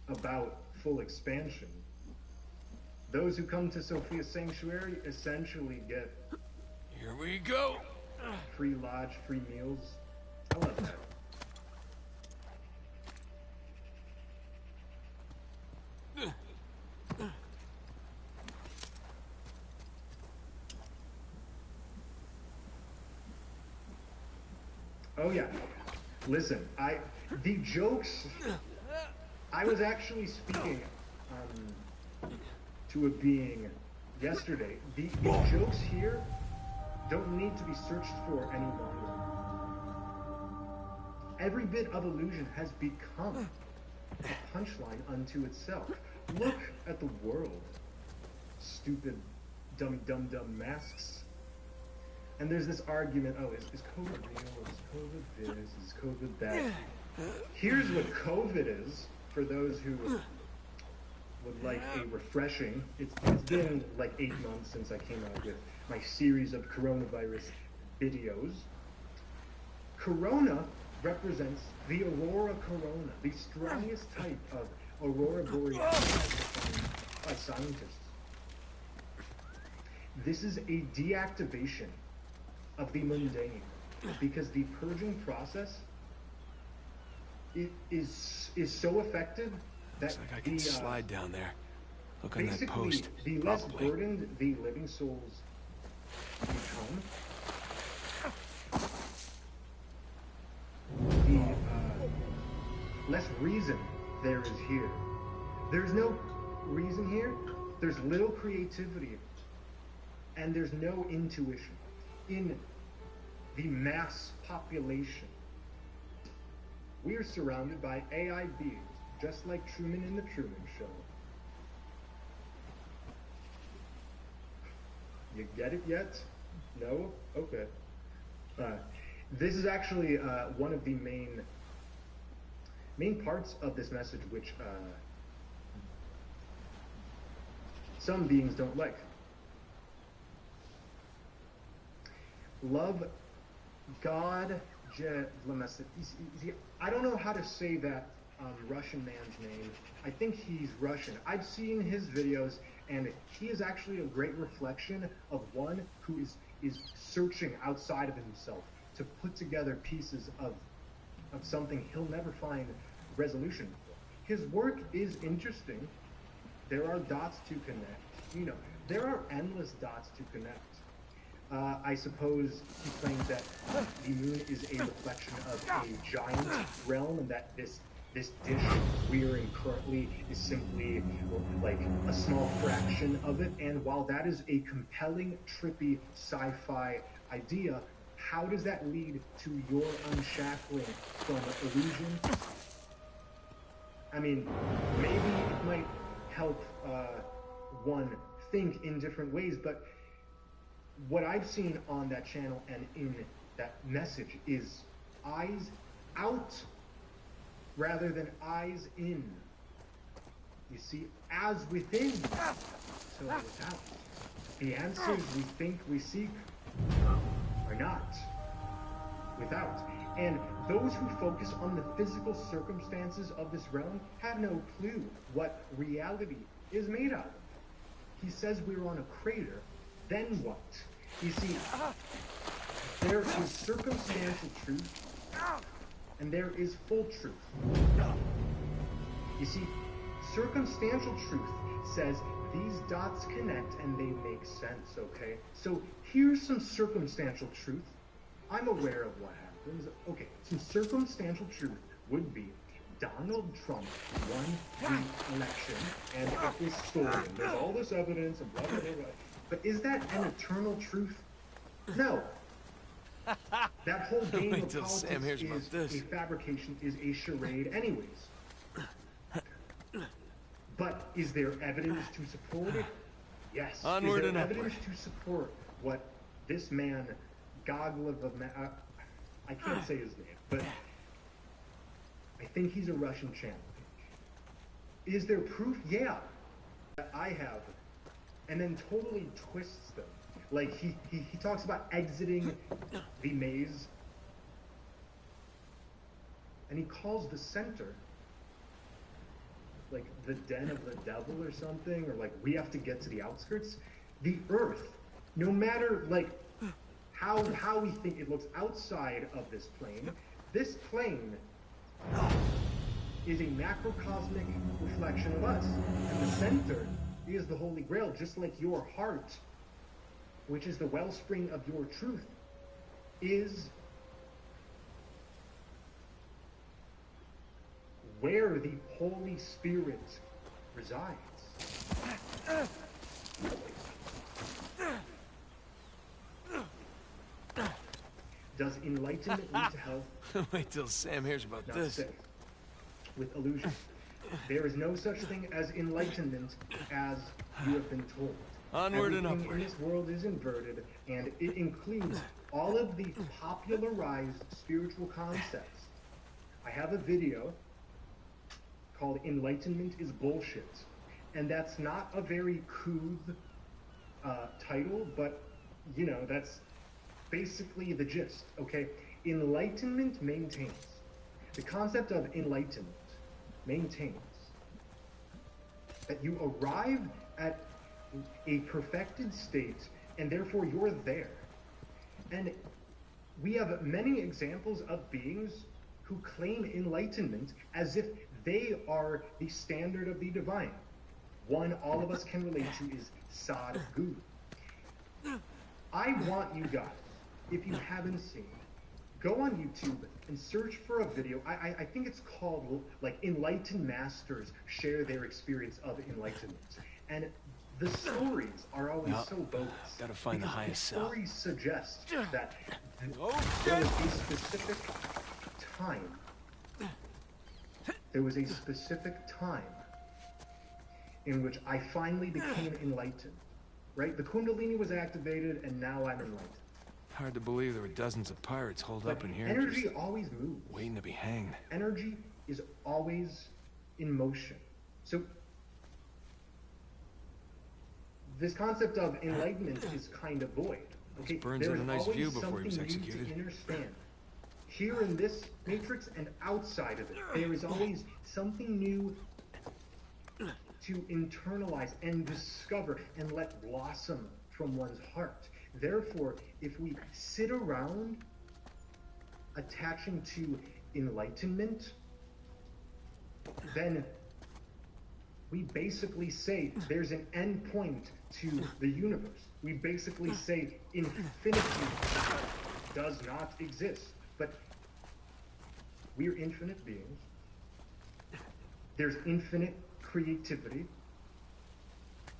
about full expansion. Those who come to Sophia's Sanctuary essentially get Here we go. free lodge, free meals. I love that. Oh yeah. Listen, the jokes, I was actually speaking to a being yesterday. The jokes here don't need to be searched for any longer. Every bit of illusion has become a punchline unto itself. Look at the world. Stupid, dumb masks. And there's this argument, oh, is COVID real? Is COVID this? Is COVID that? Here's what COVID is, for those who would like a refreshing. It's been like 8 months since I came out with my series of coronavirus videos. Corona represents the aurora corona, the strongest type of aurora borealis by scientists. This is a deactivation of the mundane, because the purging process is so effective that Looks like I can slide down there. Look on that basically post. the less Probably. burdened the living souls become, the less reason there is here. There's no reason here. There's little creativity, and there's no intuition in the mass population. We are surrounded by AI beings, just like Truman in the Truman Show. You get it yet? No? Okay. This is actually one of the main parts of this message, which some beings don't like. Love God. I don't know how to say that Russian man's name. I think he's Russian. I've seen his videos, and he is actually a great reflection of one who is searching outside of himself to put together pieces of something he'll never find resolution for. His work is interesting. There are dots to connect. You know, there are endless dots to connect. I suppose he claims that the moon is a reflection of a giant realm, and that this dish we are in currently is simply like a small fraction of it. And while that is a compelling, trippy sci-fi idea, how does that lead to your unshackling from illusion? I mean, maybe it might help one think in different ways, but what I've seen on that channel and in that message is eyes out rather than eyes in. You see, as within, so without. The answers we think we seek are not without. And those who focus on the physical circumstances of this realm have no clue what reality is made out of. He says we're on a crater. Then what? You see, there is circumstantial truth, and there is full truth. You see, circumstantial truth says these dots connect and they make sense, okay? So here's some circumstantial truth. I'm aware of what happens. Okay, some circumstantial truth would be Donald Trump won the election, and it was stolen. There's all this evidence and blah, blah, blah, blah. But is that an eternal truth? No. That whole game of politics is a fabrication, is a charade anyways. But is there evidence to support it? Yes. Onward is there and evidence to support what this man, Goglev of I can't say his name, but I think he's a Russian channel. Is there proof? Yeah, that I have. And then totally twists them. Like, he talks about exiting the maze. And he calls the center, like, the den of the devil or something. Or, like, we have to get to the outskirts. The Earth, no matter, like, how we think it looks outside of this plane is a macrocosmic reflection of us. And the center is the Holy Grail, just like your heart, which is the wellspring of your truth, is where the Holy Spirit resides. Does enlightenment lead to hell? Wait till Sam hears about Not this. safe. With illusion. There is no such thing as enlightenment as you have been told. Onward and Everything upward. in this world is inverted, and it includes all of the popularized spiritual concepts. I have a video called Enlightenment is Bullshit. And that's not a very couth title, but, you know, that's basically the gist, okay? Enlightenment maintains. The concept of enlightenment maintains that you arrive at a perfected state, and therefore you're there. And we have many examples of beings who claim enlightenment as if they are the standard of the divine. One all of us can relate to is Sadhguru. I want you guys, if you haven't seen, go on YouTube and search for a video. I think it's called, like, Enlightened Masters Share Their Experience of Enlightenment. And the stories are always so bogus. Gotta find the highest the cell. stories suggest that there was a specific time. There was a specific time in which I finally became enlightened. Right? The Kundalini was activated, and now I'm enlightened. Hard to believe there were dozens of pirates holed But up in here, energy just always moves. waiting to be hanged. Energy is always in motion. So this concept of enlightenment is kind of void. Okay, Burns there had a is nice always view before he was something new executed. to understand. Here in this matrix and outside of it, there is always something new to internalize and discover and let blossom from one's heart. Therefore, if we sit around attaching to enlightenment, then we basically say there's an end point to the universe. We basically say infinity does not exist. But we're infinite beings. There's infinite creativity.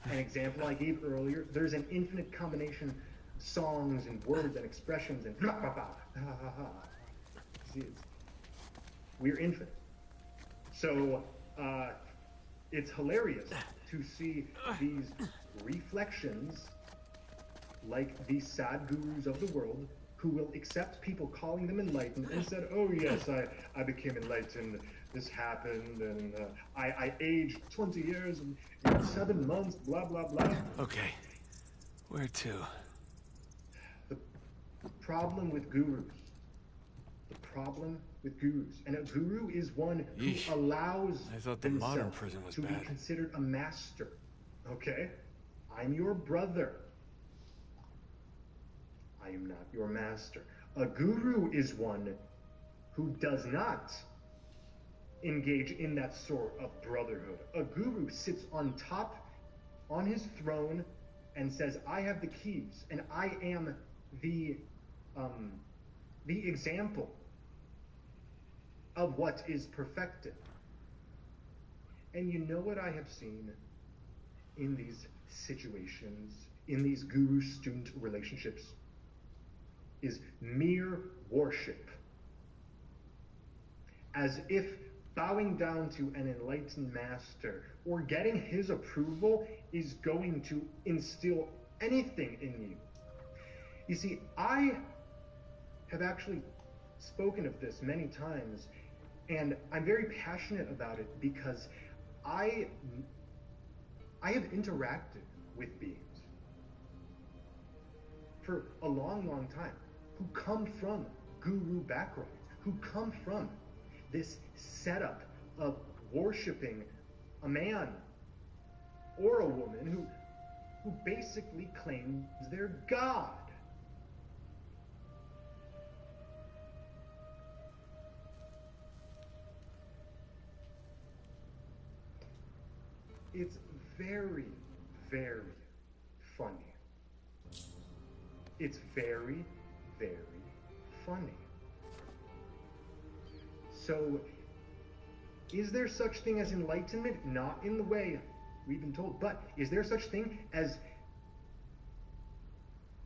An example I gave earlier, there's an infinite combination of songs and words and expressions and blah, blah, blah, ha, ha, ha. See, we're infinite. So it's hilarious to see these reflections like these sad gurus of the world who will accept people calling them enlightened and said, oh yes, I became enlightened, this happened, and I aged 20 years in 7 months, blah, blah, blah. Okay, where to? The problem with gurus, and a guru is one who Yeesh. allows I thought the modern themselves prison was to bad. be considered a master, okay? I'm your brother. I am not your master. A guru is one who does not engage in that sort of brotherhood. A guru sits on top, on his throne, and says, I have the keys, and I am the example of what is perfected. And you know what I have seen in these situations, in these guru-student relationships, is mere worship. As if bowing down to an enlightened master or getting his approval is going to instill anything in you. You see, I have actually spoken of this many times, and I'm very passionate about it because I have interacted with beings for a long, long time who come from guru backgrounds, who come from this setup of worshiping a man or a woman who basically claims they're God. It's very, very funny. It's very, very funny. So, is there such thing as enlightenment? Not in the way we've been told, but is there such thing as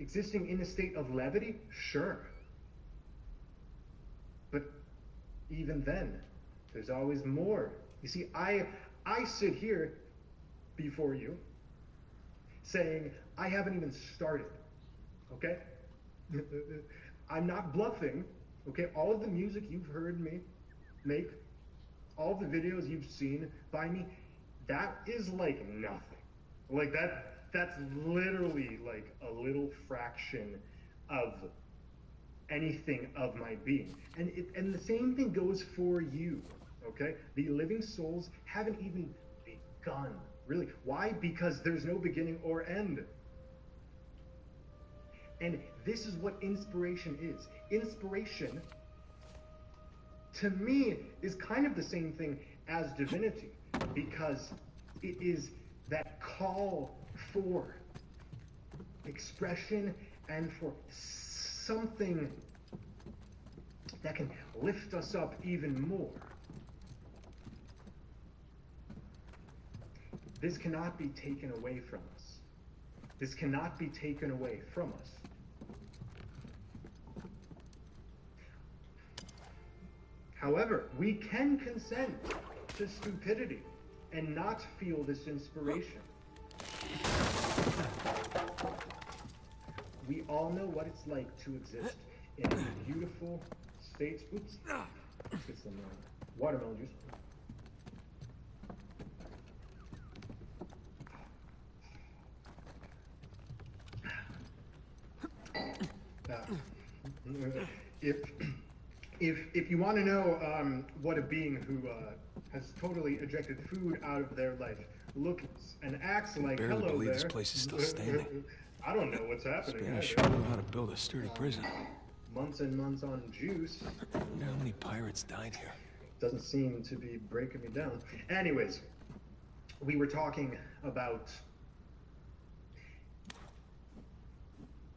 existing in a state of levity? Sure. But even then, there's always more. You see, I sit here before you saying I haven't even started, okay? I'm not bluffing, okay? All of the music you've heard me make, all of the videos you've seen by me, that is like nothing. Like that's literally like a little fraction of anything of my being. And the same thing goes for you, okay? The living souls haven't even begun, really. Why? Because there's no beginning or end. And this is what inspiration is. Inspiration, to me, is kind of the same thing as divinity, because it is that call for expression and for something that can lift us up even more. This cannot be taken away from us. This cannot be taken away from us. However, we can consent to stupidity and not feel this inspiration. We all know what it's like to exist in beautiful states. Oops. Let's get some watermelon juice. If you want to know what a being who has totally ejected food out of their life looks and acts like, Barely hello believe there. this place is still standing. I don't know what's happening. Spanish either. sure knew how to build a sturdy prison. Months and months on juice. I wonder how many pirates died here. Doesn't seem to be breaking me down. Anyways, we were talking about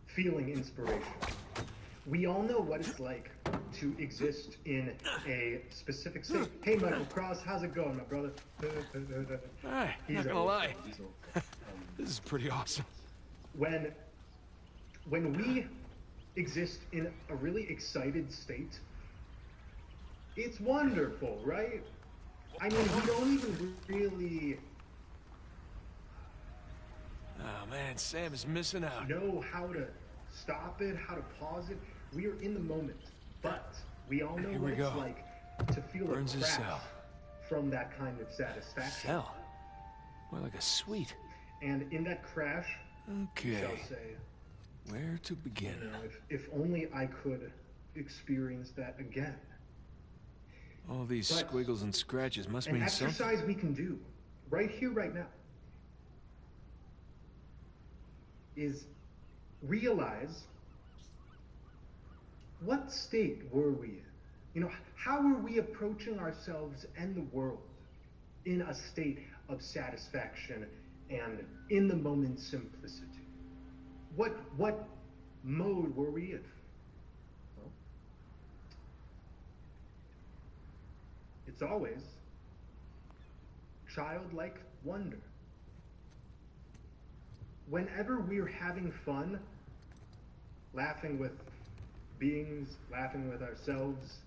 feeling inspiration. We all know what it's like to exist in a specific state. Hey, Michael Cross, how's it going, my brother? Hey, not gonna lie. This is pretty awesome. When we exist in a really excited state, it's wonderful, right? I mean, we don't even really Oh man, Sam is missing out. know how to stop it, how to pause it. We are in the moment, but we all know Here what we it's go. like to feel Burns a his crash cell. from that kind of satisfaction. Cell? More like a suite. And in that crash, Okay. shall say, Where to begin? you know, if only I could experience that again. All these But squiggles and scratches must An mean exercise something. we can do right here, right now, is realize what state were we in? You know, how were we approaching ourselves and the world in a state of satisfaction and in the moment simplicity? What mode were we in? Well, it's always childlike wonder. Whenever we're having fun, laughing with beings, laughing with ourselves,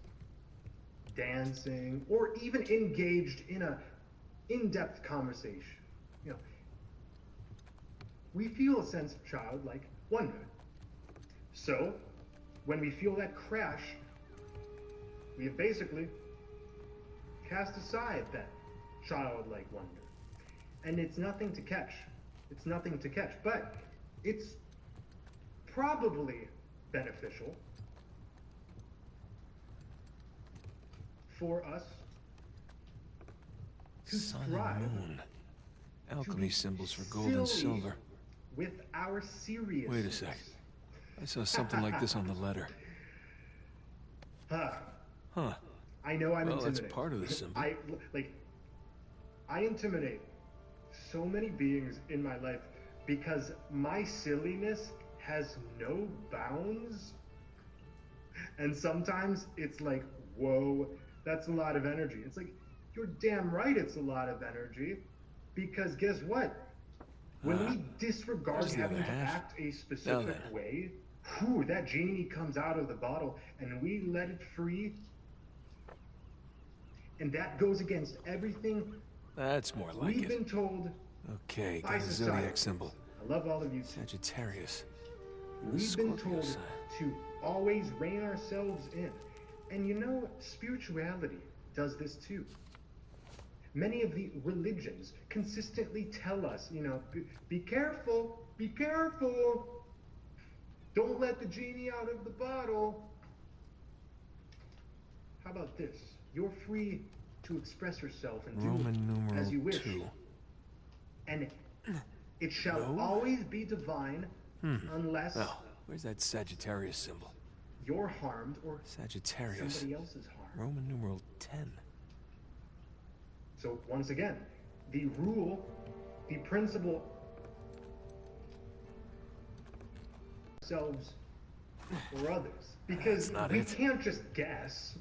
dancing, or even engaged in a in-depth conversation, you know, we feel a sense of childlike wonder. So, when we feel that crash, we have basically cast aside that childlike wonder. And it's nothing to catch. It's nothing to catch, but it's probably beneficial for us to Sun strive and moon. to Alchemy be symbols for gold and silly silver. with our seriousness. Wait a sec. I saw something like this on the letter. Huh. Huh. I know I'm Well, intimidating. that's part of the symbol. I intimidate so many beings in my life because my silliness has no bounds. And sometimes it's like, whoa, that's a lot of energy. It's like, you're damn right it's a lot of energy. Because guess what? When we disregard there's the having other to half. act a specific way, whew, that genie comes out of the bottle and we let it free. And that goes against everything That's more like we've it. been told Okay, by got a society. zodiac symbol. I love all of you. Sagittarius. The We've been Scorpio told sign. to always rein ourselves in. And you know, spirituality does this too. Many of the religions consistently tell us, you know, be careful, be careful. Don't let the genie out of the bottle. How about this? You're free to express yourself and do Roman numeral as you wish. 2. And it shall No? always be divine unless Well, where's that Sagittarius symbol? you're harmed or Sagittarius. somebody else is harmed. Roman numeral 10. So once again, the rule, the principle, ourselves or others, because That's not we it. can't just guess.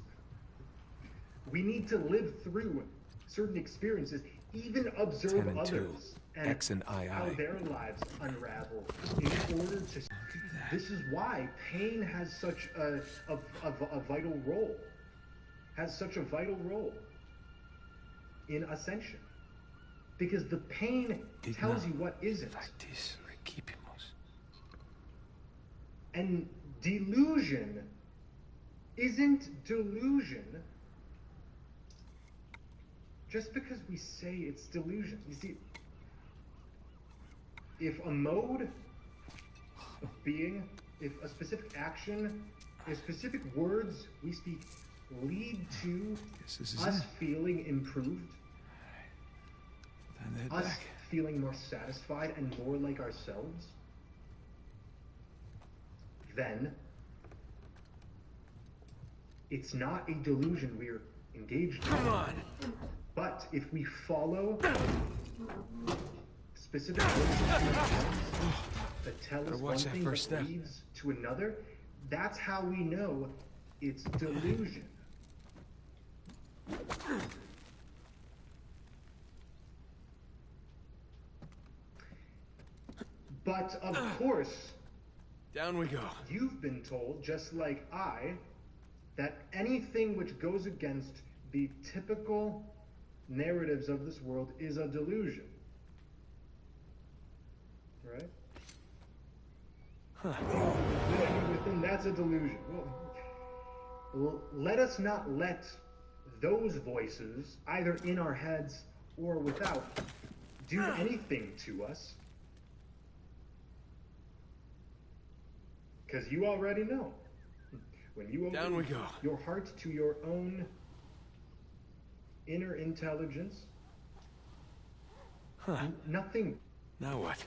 We need to live through certain experiences, even observe 10 and 2. others and X and II. how their lives unravel in order to. This is why pain has such a vital role. Has such a vital role in ascension, because the pain tells you what isn't. Factis recipimus. And delusion isn't delusion just because we say it's delusion. You see, if a mode of being, if a specific action, if specific words we speak lead to This is us it. feeling improved, Time to head us back. feeling more satisfied and more like ourselves, then it's not a delusion we're engaged in. Come on! But if we follow specific words that tell us Better one watch that thing first but step. leads to another, that's how we know it's delusion. But of course, Down we go. you've been told, just like I, that anything which goes against the typical narratives of this world is a delusion. Right? Anything within that's a delusion. Well, let us not let those voices, either in our heads or without, do anything to us. Because you already know. When you Down we open go. your heart to your own inner intelligence, nothing Now what?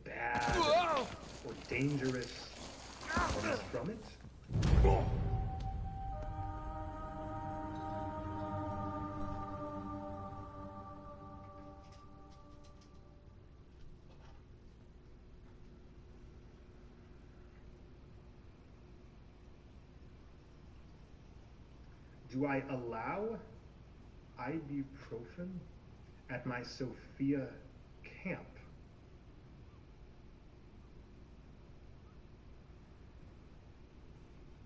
bad or dangerous comes from it. Do I allow ibuprofen at my Sophia camp?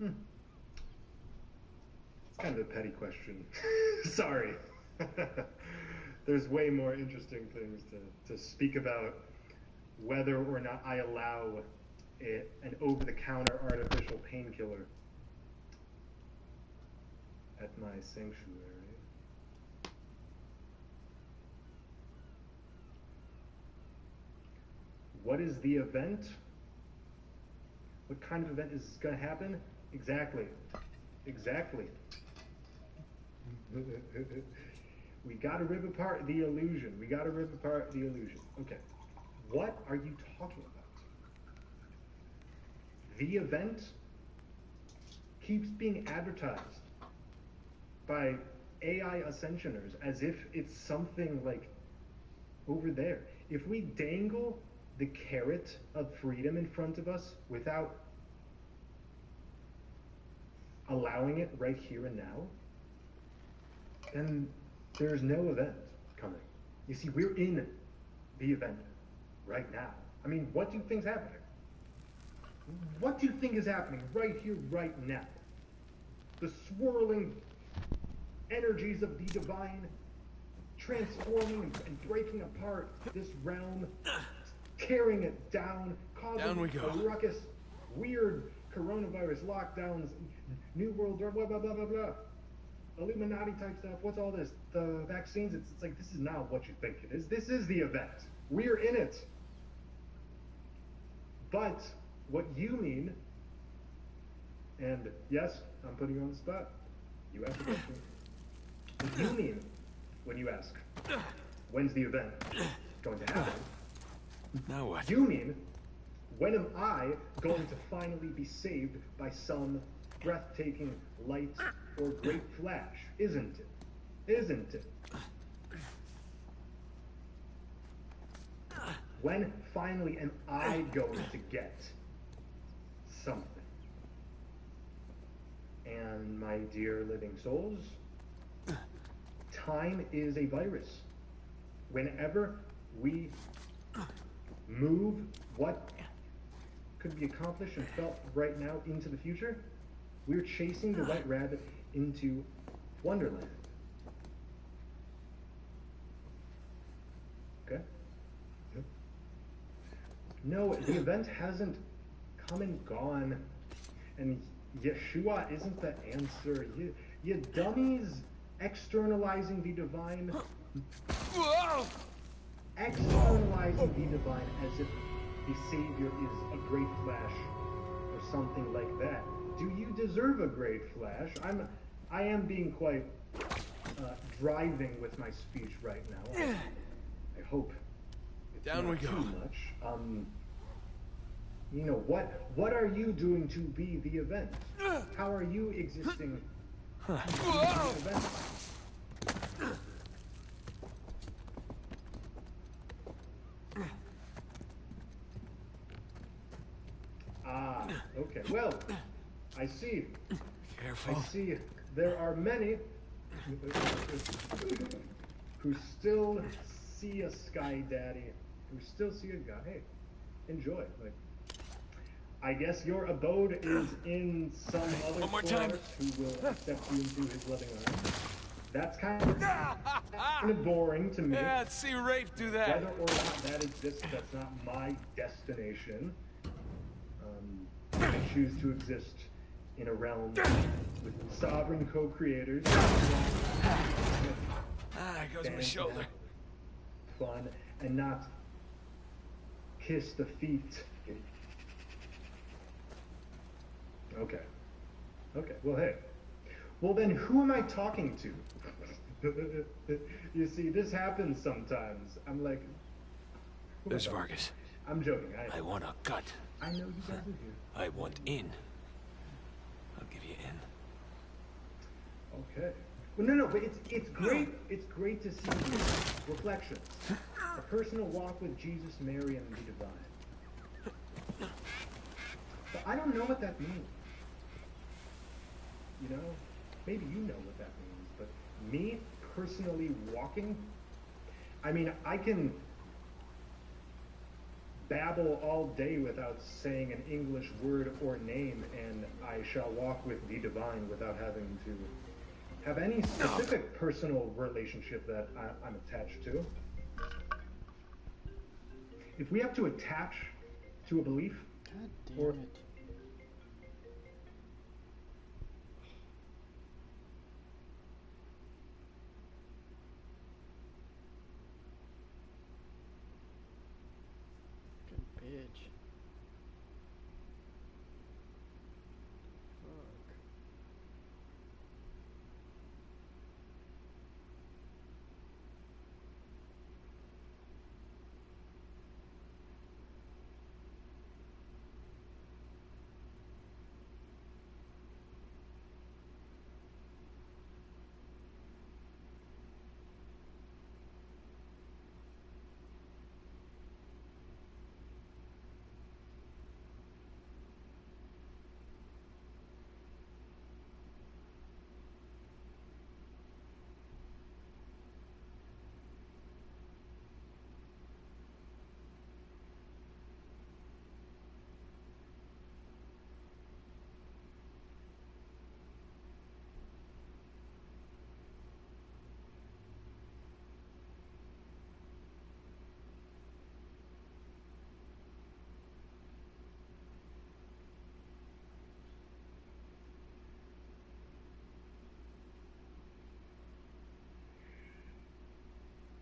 It's kind of a petty question. Sorry. There's way more interesting things to speak about whether or not I allow an over-the-counter artificial painkiller at my sanctuary. What is the event? What kind of event is going to happen? Exactly. Exactly. We got to rip apart the illusion. We got to rip apart the illusion. Okay. What are you talking about? The event keeps being advertised by AI ascensioners as if it's something like over there. If we dangle the carrot of freedom in front of us without allowing it right here and now, then there's no event coming. You see, we're in the event right now. I mean, what do you think's happening? What do you think is happening right here, right now? The swirling energies of the divine transforming and breaking apart this realm, tearing it down, causing a ruckus, weird coronavirus lockdowns, new world order, blah, blah, blah, blah, blah. Illuminati type stuff. What's all this? The vaccines? It's like, this is not what you think it is. This is the event. We're in it. But what you mean, and yes, I'm putting you on the spot. You asked the question. What you mean when you ask, when's the event going to happen? Now what? You mean, when am I going to finally be saved by some breathtaking light or great flash? Isn't it? Isn't it? When finally am I going to get something? And my dear living souls, time is a virus. Whenever we move what could be accomplished and felt right now into the future, we're chasing the white rabbit into Wonderland. Okay? Yep. No, the event hasn't come and gone, and Yeshua isn't the answer. You dummies externalizing the divine. Externalizing the divine as if the Savior is a great flash or something like that. Do you deserve a great flash? I am being quite driving with my speech right now. I hope it's Down not we go. too much. You know, what are you doing to be the event? How are you existing to be the event? Ah, okay. Well, I see. Careful. I see there are many who still see a sky daddy, who still see a guy. Hey, enjoy. Like, I guess your abode is in some other One more source time. who will accept you into his loving arms. That's kind of boring to me. Yeah, let's see Rafe do that. Whether or not that exists, that's not my destination. I choose to exist in a realm with sovereign co-creators. Ah, there goes my shoulder. Fun and not kiss the feet. Okay. Okay. Well, hey. Well, then, who am I talking to? You see, this happens sometimes. I'm like, who am I There's talking Vargas. to? I'm joking. I want a cut. I know you guys are here. I want in. I'll give you in. Okay. Well, no, but it's great. It's great to see these reflections. A personal walk with Jesus, Mary, and the divine. But I don't know what that means. You know, maybe you know what that means. But me personally walking, I mean, I can babble all day without saying an English word or name, and I shall walk with the divine without having to have any specific personal relationship that I'm attached to. If we have to attach to a belief, God damn or it. bridge.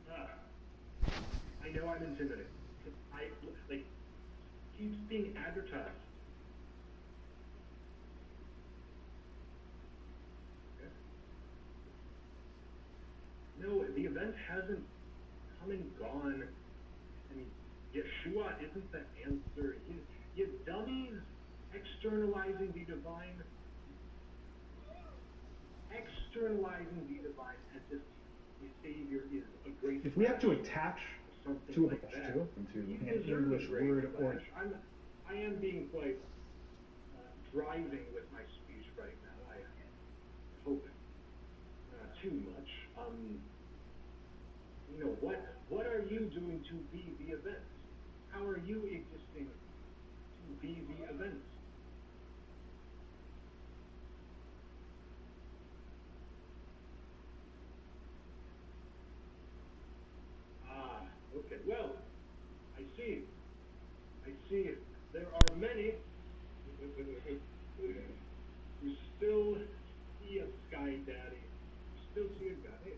Fuck. I know I'm intimidated. Like, keeps being advertised. Okay. No, the event hasn't come and gone. I mean, Yeshua isn't the answer. You dummies externalizing the divine. Externalizing the divine as if the Savior is a great. If we have to attach to a like to an English word or I am being quite driving with my speech right now. I hope not too much. You know, what are you doing to be the event? How are you existing to be the event? Okay, well, I see. There are many who still see a Sky Daddy, who still see a God. Hey,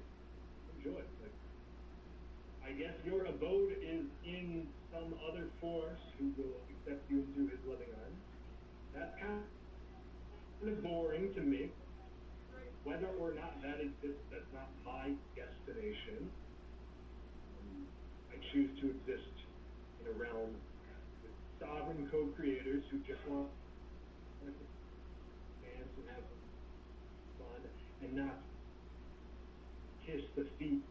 enjoy. Like, I guess your abode is in some other force who will accept you into his loving arms. That's kind of boring to me. Whether or not that exists, that's not my destination. I choose to exist in a realm with sovereign co-creators who just want to dance and have fun and not kiss the feet.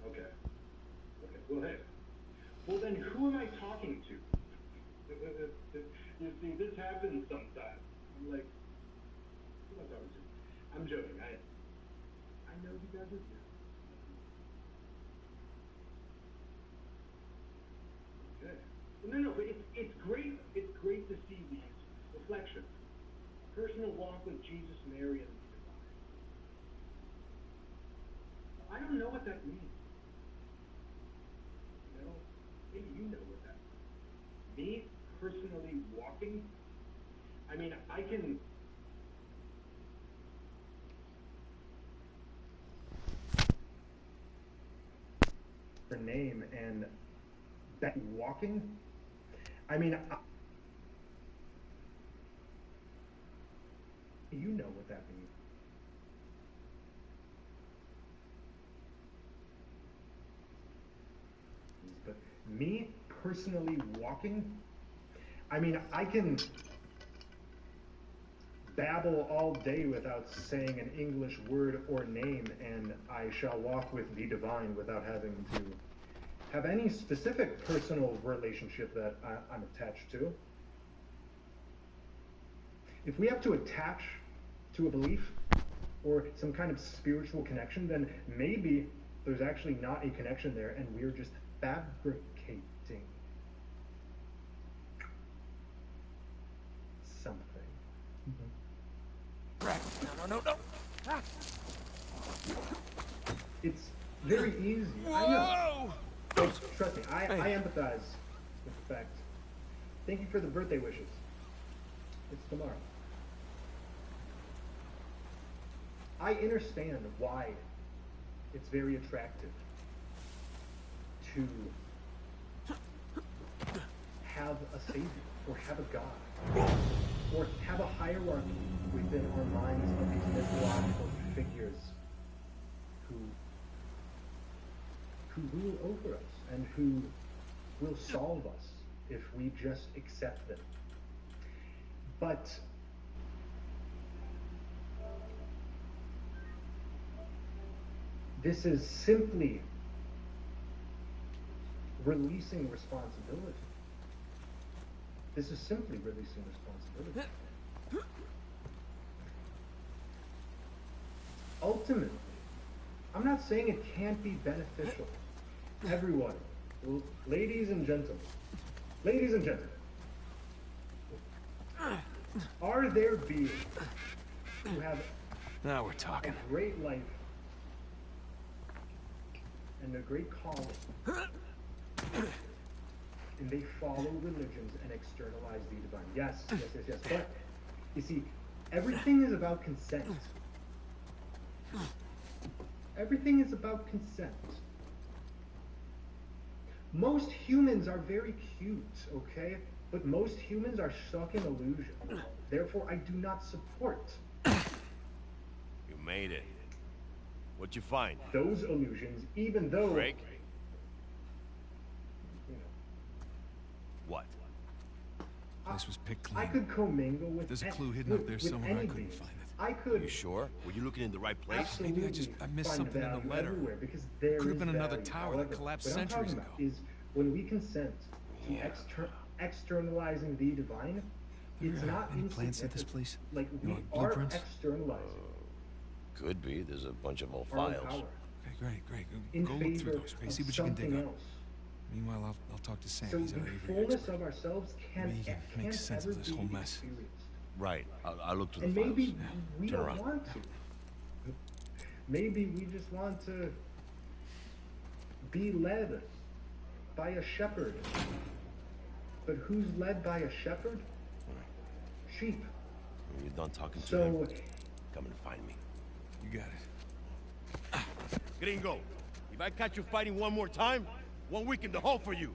Okay. Well, hey. Well, then who am I talking to? You see, this happens sometimes. I'm like, who am I talking to? I'm joking. I know you guys are here. Okay. No, but it's great. It's great to see these reflections. Personal walk with Jesus, Mary, and the divine. I don't know what that means. You know, maybe you know what that means. Me personally walking. I mean, I can. Her name and that walking. I mean, you know what that means. But me personally walking, I mean, I can babble all day without saying an English word or name, and I shall walk with the divine without having to have any specific personal relationship that I'm attached to. If we have to attach to a belief or some kind of spiritual connection, then maybe there's actually not a connection there and we're just fabricating something. No. Ah. It's very easy. Whoa! I know. Like, trust me, I empathize with the fact. Thank you for the birthday wishes. It's tomorrow. I understand why it's very attractive to have a savior, or have a god, or have a hierarchy within our minds of these mythological figures who rule over us and who will solve us if we just accept them. But this is simply releasing responsibility. This is simply releasing responsibility. Ultimately, I'm not saying it can't be beneficial. Everyone, ladies and gentlemen, are there beings who have Now we're talking. a great life and a great calling, and they follow religions and externalize the divine? Yes. But, you see, everything is about consent. Everything is about consent. Most humans are very cute, okay? But most humans are stuck in illusion. Therefore, I do not support You made it. What'd you find? those illusions, even though... Break? You know, What? Place was picked I clean. could commingle with... There's a clue hidden up there with somewhere. I any couldn't beings. find it. I could... You sure? Were you looking in the right place? Absolutely Maybe I missed find something in the value letter. everywhere, because there Could have is been another value. tower that However, collapsed what I'm centuries talking about ago. is when we consent to externalizing the divine, it's not Any plans at this insignificant. place? Like, You we want are blueprints? externalizing Could be. There's a bunch of old our own files. power Okay, great. in Go look through favor those. of See what you can dig something up. else. Meanwhile, I'll talk to Sam. So He's the our Avery fullness expert. of ourselves Maybe he can make can't sense ever of this be whole mess. experienced. Right. I'll look through And the files. maybe we Turn don't around. want to. Maybe we just want to be led by a shepherd. But who's led by a shepherd? Sheep. When you're done talking to So, him, come and find me. You got it. Gringo, if I catch you fighting one more time, 1 week in the hole for you.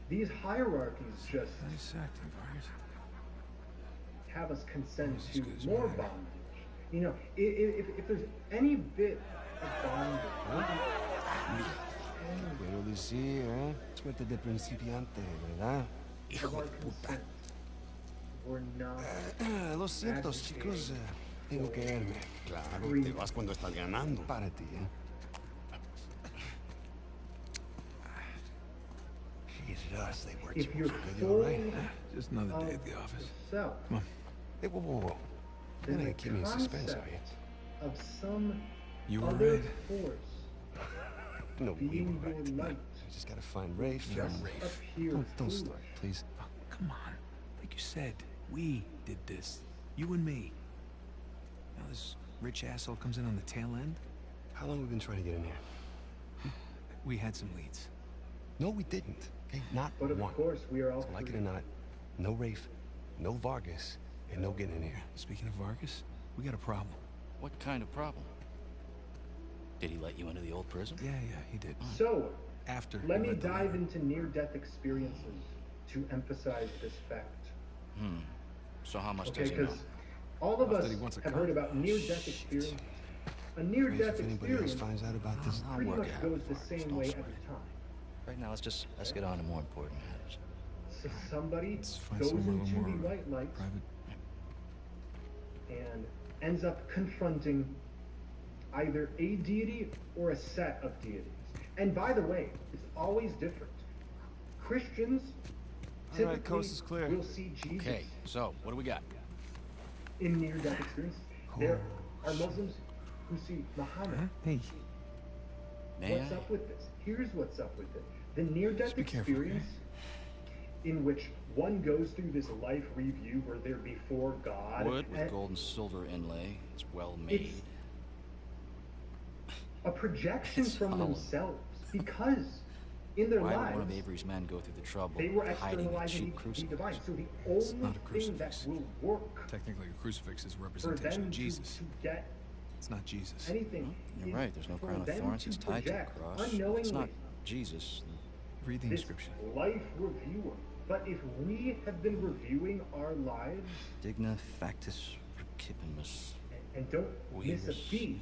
these hierarchies just Nice acting, Vargas. have us consent Almost as to good as more mine. bondage. You know, if there's any bit of bondage, Puedo decir, ¿eh? Suerte de principiante, ¿verdad? of our consent, we're not Lo siento, chicos. Tengo que irme. Claro, te vas cuando estás ganando. Para ti, ¿eh? Jesus, they worked if you you're over good, you all full right? Just another of day at the office. yourself, Come on. Hey, whoa. You're then not the gonna keep me in suspense, are you? concept of some You were other right. force No, we being were your right. light I just gotta find Rafe. just Rafe. appears Don't foolish. start, please. Oh, come on. Like you said, we did this. You and me. Now this rich asshole comes in on the tail end. How long have we been trying to get in here? We had some leads. No, we didn't. Okay, not But of one. course, we are all So like it free. or not, no Rafe, no Vargas, and no getting in here. Speaking of Vargas, we got a problem. What kind of problem? Did he let you into the old prison? Yeah, he did. So, After let we me read the dive letter. into near-death experiences to emphasize this fact. So how much Okay, does he know? because all of Enough us that he wants a have car? heard about near-death experiences. A near-death If anybody else experience finds out about this, I'll pretty work much it out goes with the Vargas, same don't way sweat every it. time. Right now, let's get on to more important matters. So somebody Let's find goes somewhere a into little the more white light private. and ends up confronting either a deity or a set of deities. And by the way, it's always different. Christians All right, typically coast is clear. will see Jesus Okay, so what do we got? in near-death experiences. There are Muslims who see Muhammad. Huh? Hey, May What's I? up with this? Here's what's up with it. The near-death be careful, experience in which one goes through this life review where they're before God. Wood with and gold and silver inlay. It's well made. It's a projection It's from hollow. themselves because in their Why would lives one of Avery's men go through the trouble they were of hiding a externalizing cheap the crucifix? divine. So the It's only not a thing that crucifix. will work technically a crucifix is a for representation them of Jesus. to get It's not Jesus. anything You're is right, there's no for crown of them thorns, to it's tied to a project cross. unknowingly. It's not Jesus. You're Read the this inscription. life reviewer. But if we have been reviewing our lives Digna factus recipimus. and don't miss a beat,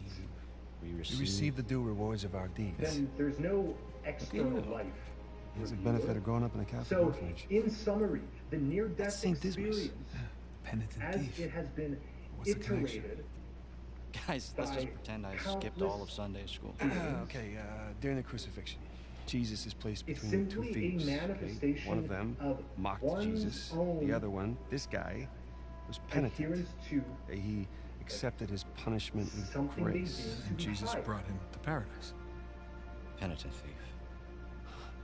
We We receive the due rewards of our deeds. then there's no external life. Here's the benefit of growing up in a Catholic So, orphanage. in summary, the near-death St. Dismas. experience, Penitent as thief. it has been What's the connection? iterated, Guys, let's by just pretend I skipped all of Sunday school. Okay, during the crucifixion, Jesus is placed it's between two simply a thieves. Okay? manifestation One of them mocked one's Jesus. own The other one, this guy, was penitent. adherence to He accepted his punishment with something they grace. deem to And be Jesus higher. brought him to paradise. Penitent thief.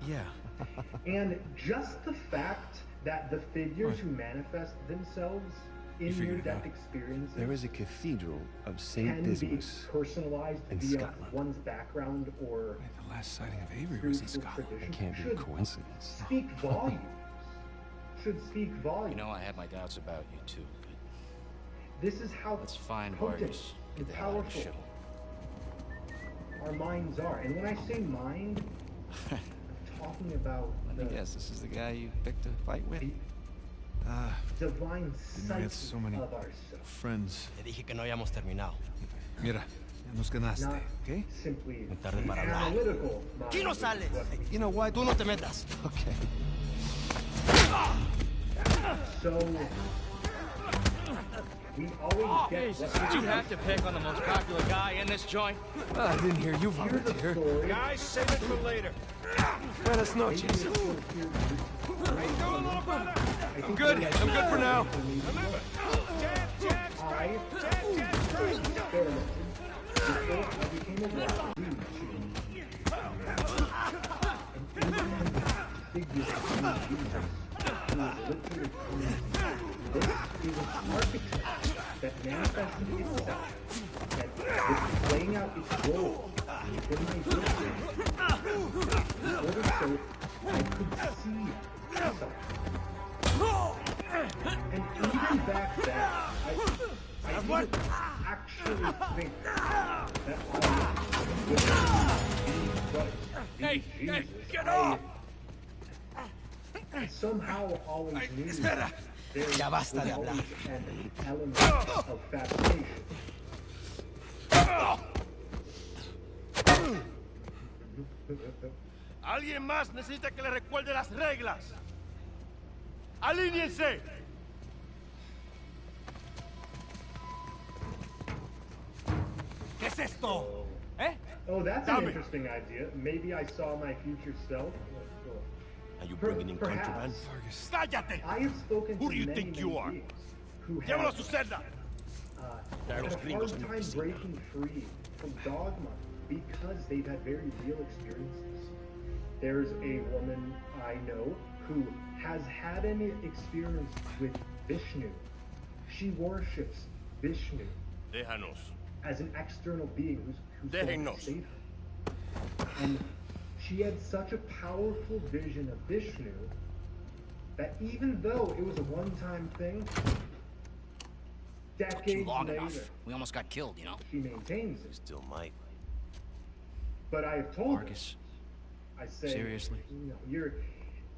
Yeah. And just the fact that the figures What? who manifest themselves You in figured it near-death out. experiences There is a cathedral of St. can be Dismas. personalized in via Scotland. one's background or Wait, the last sighting of Avery was in spiritual Scotland. tradition It can't be a should coincidence. speak volumes. Should speak volumes. You know, I had my doubts about you too, but This is how let's find potent Vargas. Get and the hell out of this powerful shithole. our minds are. And when I say mind, I'm talking about Let the me guess, this is the guy you picked a fight with? divine Didn't we have psyche so many of ourselves. friends? Te dije que no habíamos terminado. Mira, ya nos ganaste, Not okay? simply Muy tarde the para hablar. analytical mind. Aquí no sales. You know what? Tú no te metas. Okay. So we always get what Did you have to pick on the most popular guy in this joint? I didn't hear you here's a volunteer. story. Guys, save it for later. Buenas noches. Maybe it's still here. How you doing, little brother? I think Good. we I'm good for now. Remember, jab, I experimented before I became aware of the figure of Jesus, who was literally this is an archetype that manifested itself, that is playing out its role within my vision, in order so I could see something. And even back then, I didn't actually think that I would be Christ, be Hey, Jesus. hey, get off! I somehow always knew espera. there was Ya basta de always hablar. an element of fascination. Alguien más necesita que le recuerde las reglas. ¡Alíñense! ¿Qué es esto? ¿Eh? Oh, that's an Dame. interesting idea. Maybe I saw my future self. Are you bringing in Perhaps. contraband? ¡Cállate! I have spoken Who to do you many, think you many are? beings who Llévalo a have su celda. had los a gringos hard en mi time oficina. breaking free from dogma because they've had very real experiences. There's a woman I know who has had an experience with Vishnu. She worships Vishnu Déjanos. as an external being who's going to Déjennos. save her. And she had such a powerful vision of Vishnu that even though it was a one-time thing, Too decades long later, enough. We almost got killed, you know? she maintains it. Still might. But I have told her, Marcus. I say, Seriously? you know,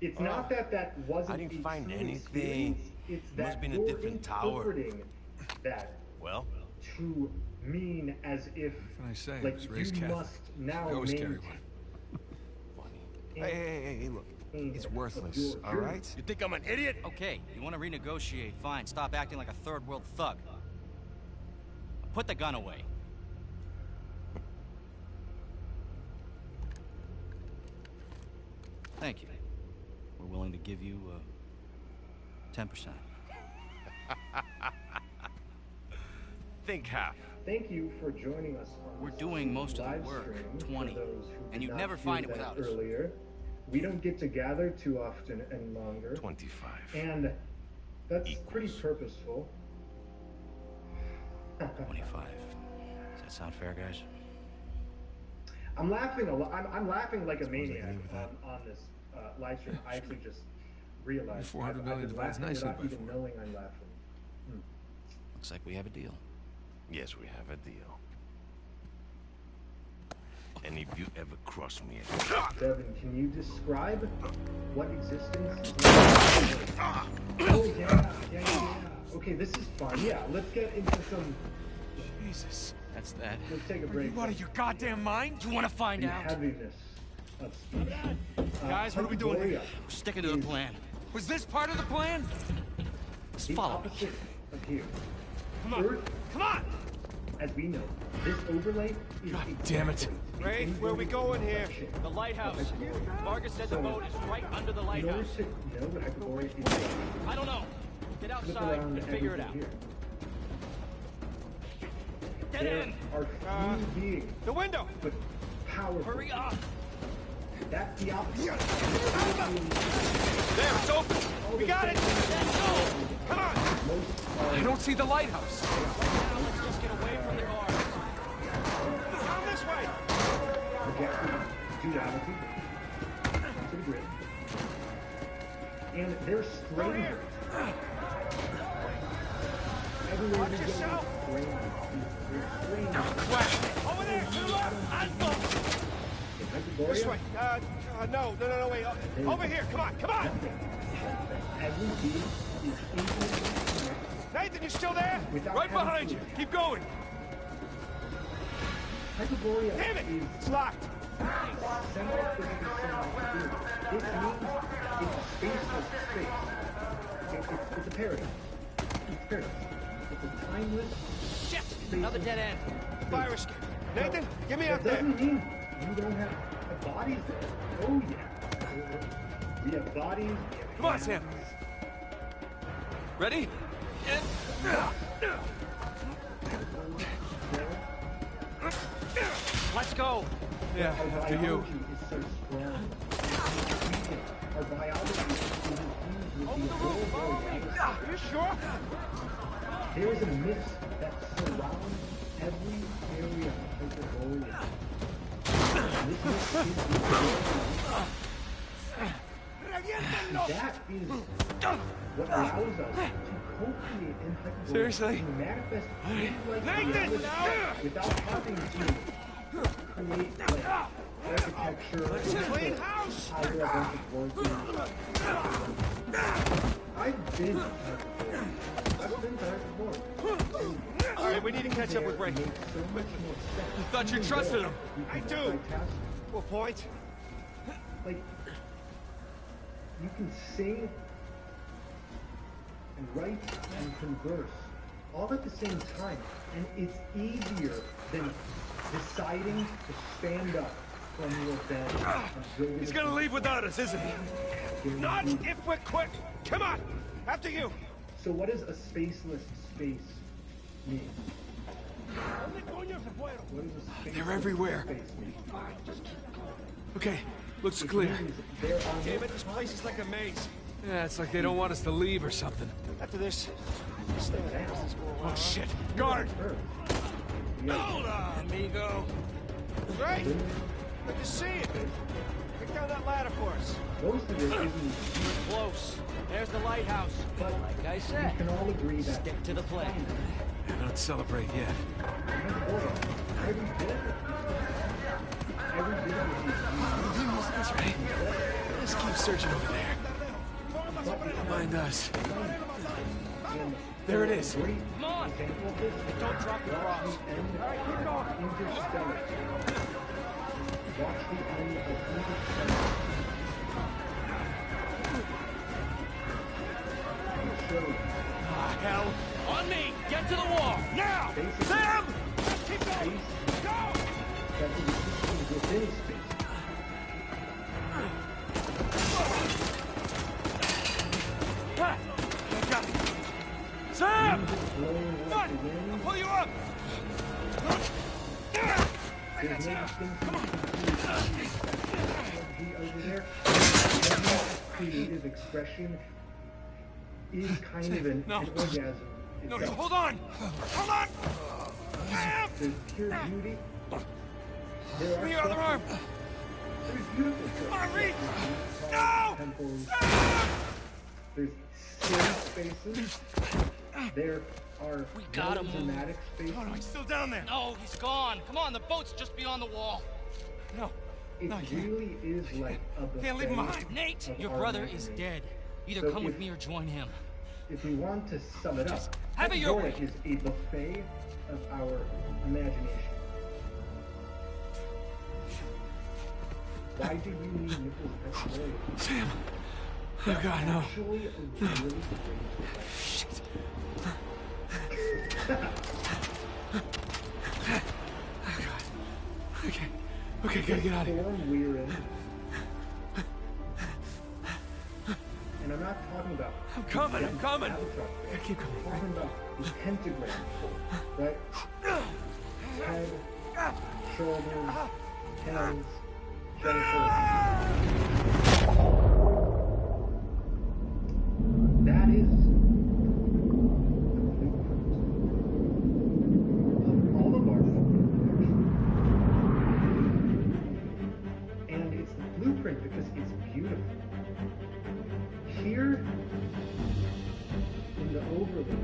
it's not that wasn't I didn't a find true anything. experience, it's Must that have been a you're different tower. interpreting that Well, to mean as if, What can I say? like, I was raised you Catholic. must now I always carry maintain one. Hey, look. It's worthless, all right? You think I'm an idiot? Okay, you want to renegotiate? Fine. Stop acting like a third world thug. Put the gun away. Thank you. We're willing to give you 10%. Think half. Thank you for joining us on We're this doing most of the live work, stream. 20, For those who and did you'd not never hear find it that without us. earlier. We don't get to gather too often and longer, 25. and that's pretty purposeful. 25. Does that sound fair, guys? I'm laughing a lot. I'm laughing like a Suppose I can maniac live with that. on this live stream. I actually just realized 400 I've million been divides laughing nicely without by even 4. knowing I'm laughing. Looks like we have a deal. Yes, we have a deal. And if you ever cross me again... Devin, can you describe what existence is like? Oh, yeah. Okay, this is fun. Yeah, let's get into some... Jesus. That's that. Let's take a Are break. you out of your goddamn mind? You want to find The out? heaviness of speech. Guys, what are we doing here? We're sticking to the plan. Was this part of the plan? Just The follow me. opposite of here. Come on. Earth, Come on! as we know, this overlay is God damn it. Ray, where are we going here? The lighthouse. Vargas said the boat is right under the In order lighthouse. to know what hyperbole is, I don't know. Get look outside around and figure it out. everything here. Dead There end. are few beings, The window! but powerful. Hurry up. That's the opposite. There, it's open! We got it! Come on! I don't see the lighthouse. Now let's just get away from the car. Come this way! Rejected duality to the grid. And they're strangers. Everywhere Watch we go, yourself. they're strangers. Over there, to the left! In Hyperborea, This way. No, wait. Over here, come on! every being is infinitely connected. Nathan, you still there? Without Right having behind to- you. Keep going. Hyperborea Damn it! is It's locked. semi-physical semi-theory. It means it's spaceless space. It's a paradox. It's a paradox. It's a timeless Shit! space. Another dead end. Fire escape. Nathan, get me That up there. doesn't mean you don't have bodies there. Oh yeah. We have bodies. We have Come on, Sam. hands. Ready? And... Let's go. Yeah, Our after you. biology is so strong. Our biology is infused with the ability. Are you sure? There is a mist that surrounds every area of Hyperborea. This mist is that is what allows us to co-create in Hyperborea. Seriously? To manifest like Nathan, reality no! without having to create like architecture. Clean house! Hire a bunch of workers. I've been to Hyperborea. I've been to Hyperborea. All right, we need to catch up with Ray. It makes so much more sense. Thought you trusted him. You I can do. multitask. What point? Like, you can sing and write and converse all at the same time, and it's easier than deciding to stand up from your bed. and build He's it gonna up. leave without us, isn't he? Not if we're quick. Come on, after you. So what does a spaceless space mean? What does a spaceless They're everywhere. space mean? Okay, looks It clear. means there are Damn it, this place is like a maze. Yeah, it's like they don't want us to leave or something. After this, stay in the house for a while. Oh shit! Guard! Earth. Hold on, amigo. Great. Good to see you. Pick down that ladder for us. Most of it isn't, Close. There's the lighthouse. but Like I we said, can all agree that stick to the plan. Don't celebrate yet. every bit of it, That's right. Let's keep searching over there. Mind us. There it is. great Come on. example of this. Don't drop your cross. Watch the end of Interstellar. Watch the end of Interstellar. It shows Ah, hell. On me. Get to the wall. Now! basically Sam! space that exists within space. Ah, I got it. Sam! Blowing like Fuck! the wind. I'll pull you up! There's no distinction over there. Creative expression is kind of an orgasm No, itself. hold on! Hold on! Sam! There's pure beauty. There Give me your other arm! There's beautiful stuff. Come on, reach! There's No! temples. Ah! There's safe spaces. There are We gotta more move. dramatic spaces. Oh, no, he's still down there. No, he's gone. Come on, the boat's just beyond the wall. No. It No, I can't. really is like a buffet. Can't leave him behind. Nate! of Your our brother is imagination. dead. Either So come with if- me or join him. If we want to sum it up, have it your Hyperborea way. is a buffet of our imagination. Why do you need nipples Hyperborea? Sam! Oh God, no. Actually, a really great Shit. Okay. Okay, gotta get out of here. form we're in. And I'm not talking about. I'm coming, I'm coming. Avatar, I keep coming. I'm talking about the pentagram, right? Head, shoulders, hands, genitals. That is the blueprint of all of our films. And it's the blueprint because it's beautiful. Here in the overlay,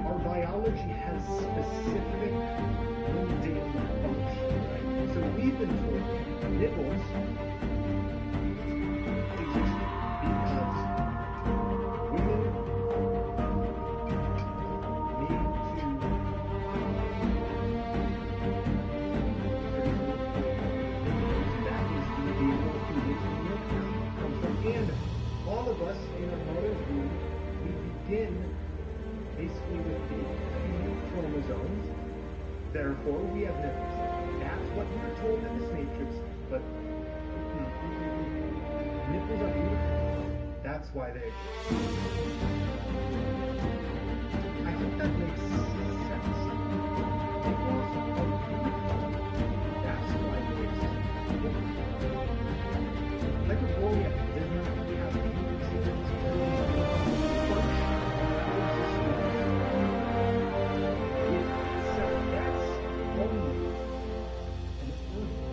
our biology has specific mundane function, right? So we've been told nipples exist because women and all of us in our mother's womb, we begin basically with the female chromosomes. Therefore, we have nipples. That's what we're told in this matrix. But nipples are beautiful. That's why they exist. I hope that makes sense. Nipples are beautiful. That's why they exist. Hyperborea does not have that's only an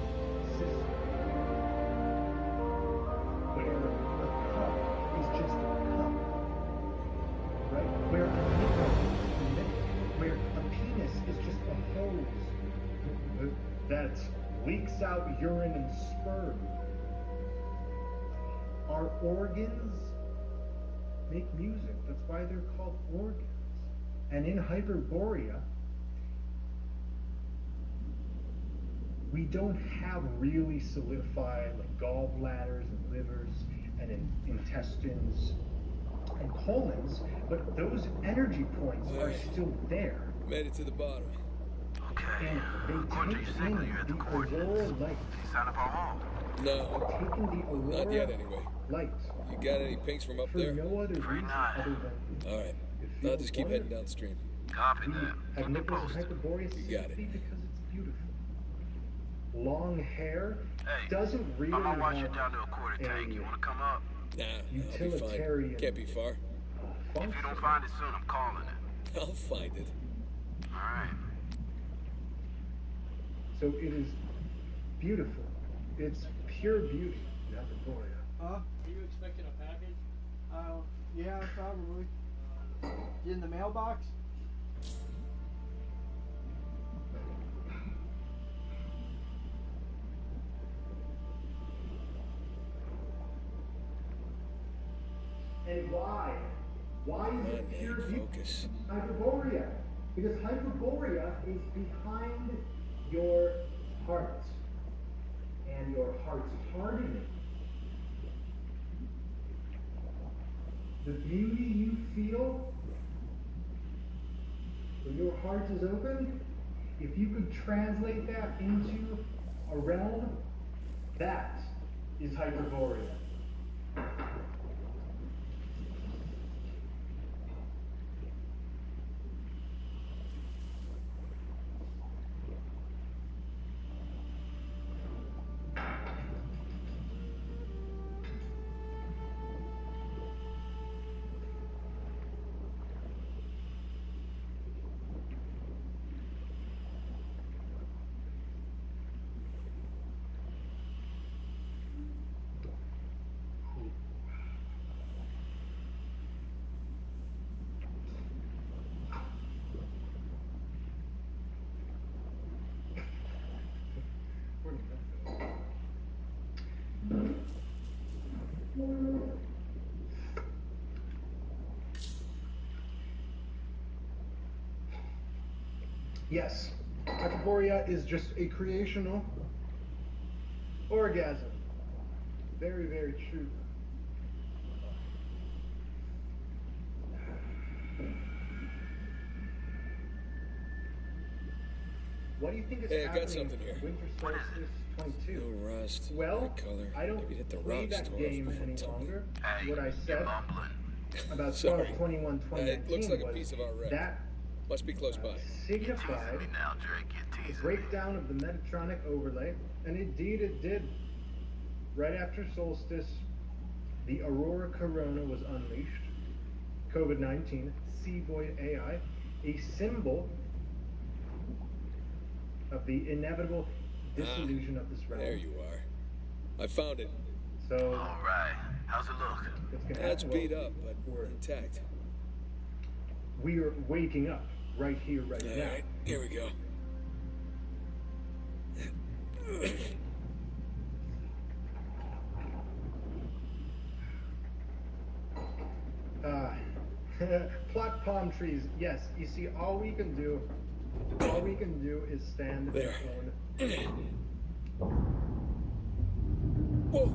organ system where a cup is just a cup, right? Where a nipple is a nipple, where a penis is just a hose that leaks out urine and sperm. Our organs make music. That's why they're called organs. And in Hyperborea, we don't have really solidified like gallbladders and livers and intestines and colons, but those energy points are still there. Made it to the bottom. And they take in the aurora light. No. Taking the aurora Not yet, anyway. light. You got any pinks from up For there? no other reason other than All right. it I'll feels just keep heading wonderful. downstream. We have nipples in Hyperborea You got it. simply because it's beautiful. Long hair doesn't really have Nah, I'll be fine. utilitarian Can't be far. function. find it soon, I'm calling it. I'll find it. So it is beautiful. It's pure beauty, Hyperborea. Are you expecting a package? Yeah, probably. In the mailbox? And why? Why is it pure beauty? Focus. Hyperborea. Because Hyperborea is behind your heart. And your heart's hardening. The beauty you feel when your heart is open, if you could translate that into a realm, that is Hyperborea. Yes, hyperborea is just a creational orgasm. Very, very true. What do you think is Hey, I happening got something here. Winter Solstice 22? No rust, Well, right color. I don't Maybe hit the play rocks that tore off game before any tumbling. longer. What I said about Sorry. 12/21/2019 It looks like a was piece of our wreck. that Must be close by. signified the breakdown of the Metatronic overlay, and indeed it did. Right after Solstice, the Aurora Corona was unleashed. COVID-19, Sea-Void AI, a symbol of the inevitable dissolution of this realm. There you are. I found it. So, all right. How's it look? What's gonna That's happen? beat up, but intact. We are waking up right here, right now. All right, here we go. Plot palm trees. Yes, you see, all we can do is stand there. Whoa.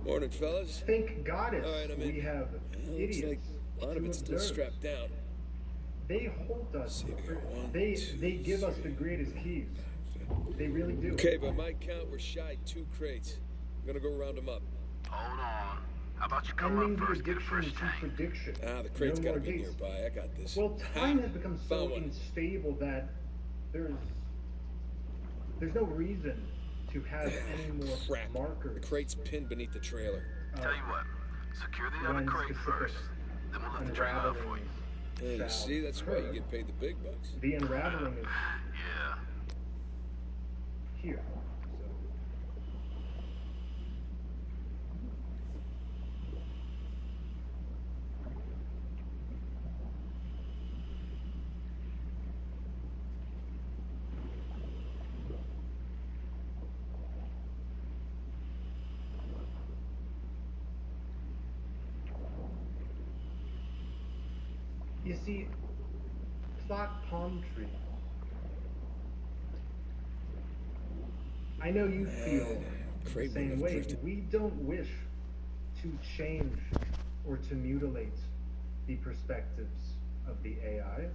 Morning, fellas. Thank goddess All right, I'm in. we have Looks idiots. like a lot of it's still strapped down. They hold us. They give us the greatest keys. They really do. Okay, by my count, we're shy 2 crates. I'm gonna go round them up. Hold on. How about you come Ending up the first, get a addiction fresh to tank? prediction. The crate's No gotta more be gates. nearby. I got this. Well, time has become so Found one. unstable that there's no reason to have any more Crap. markers. The crate's pinned beneath the trailer. Tell you what. Secure the other When crate specific first. Then we'll lift the trailer up for you. Hey, you shall see, that's why you occur. get paid the big bucks. The unraveling is Yeah. here. You see, plot palm tree. I know you feel the crate same wouldn't have way. drifted. We don't wish to change or to mutilate the perspectives of the AI.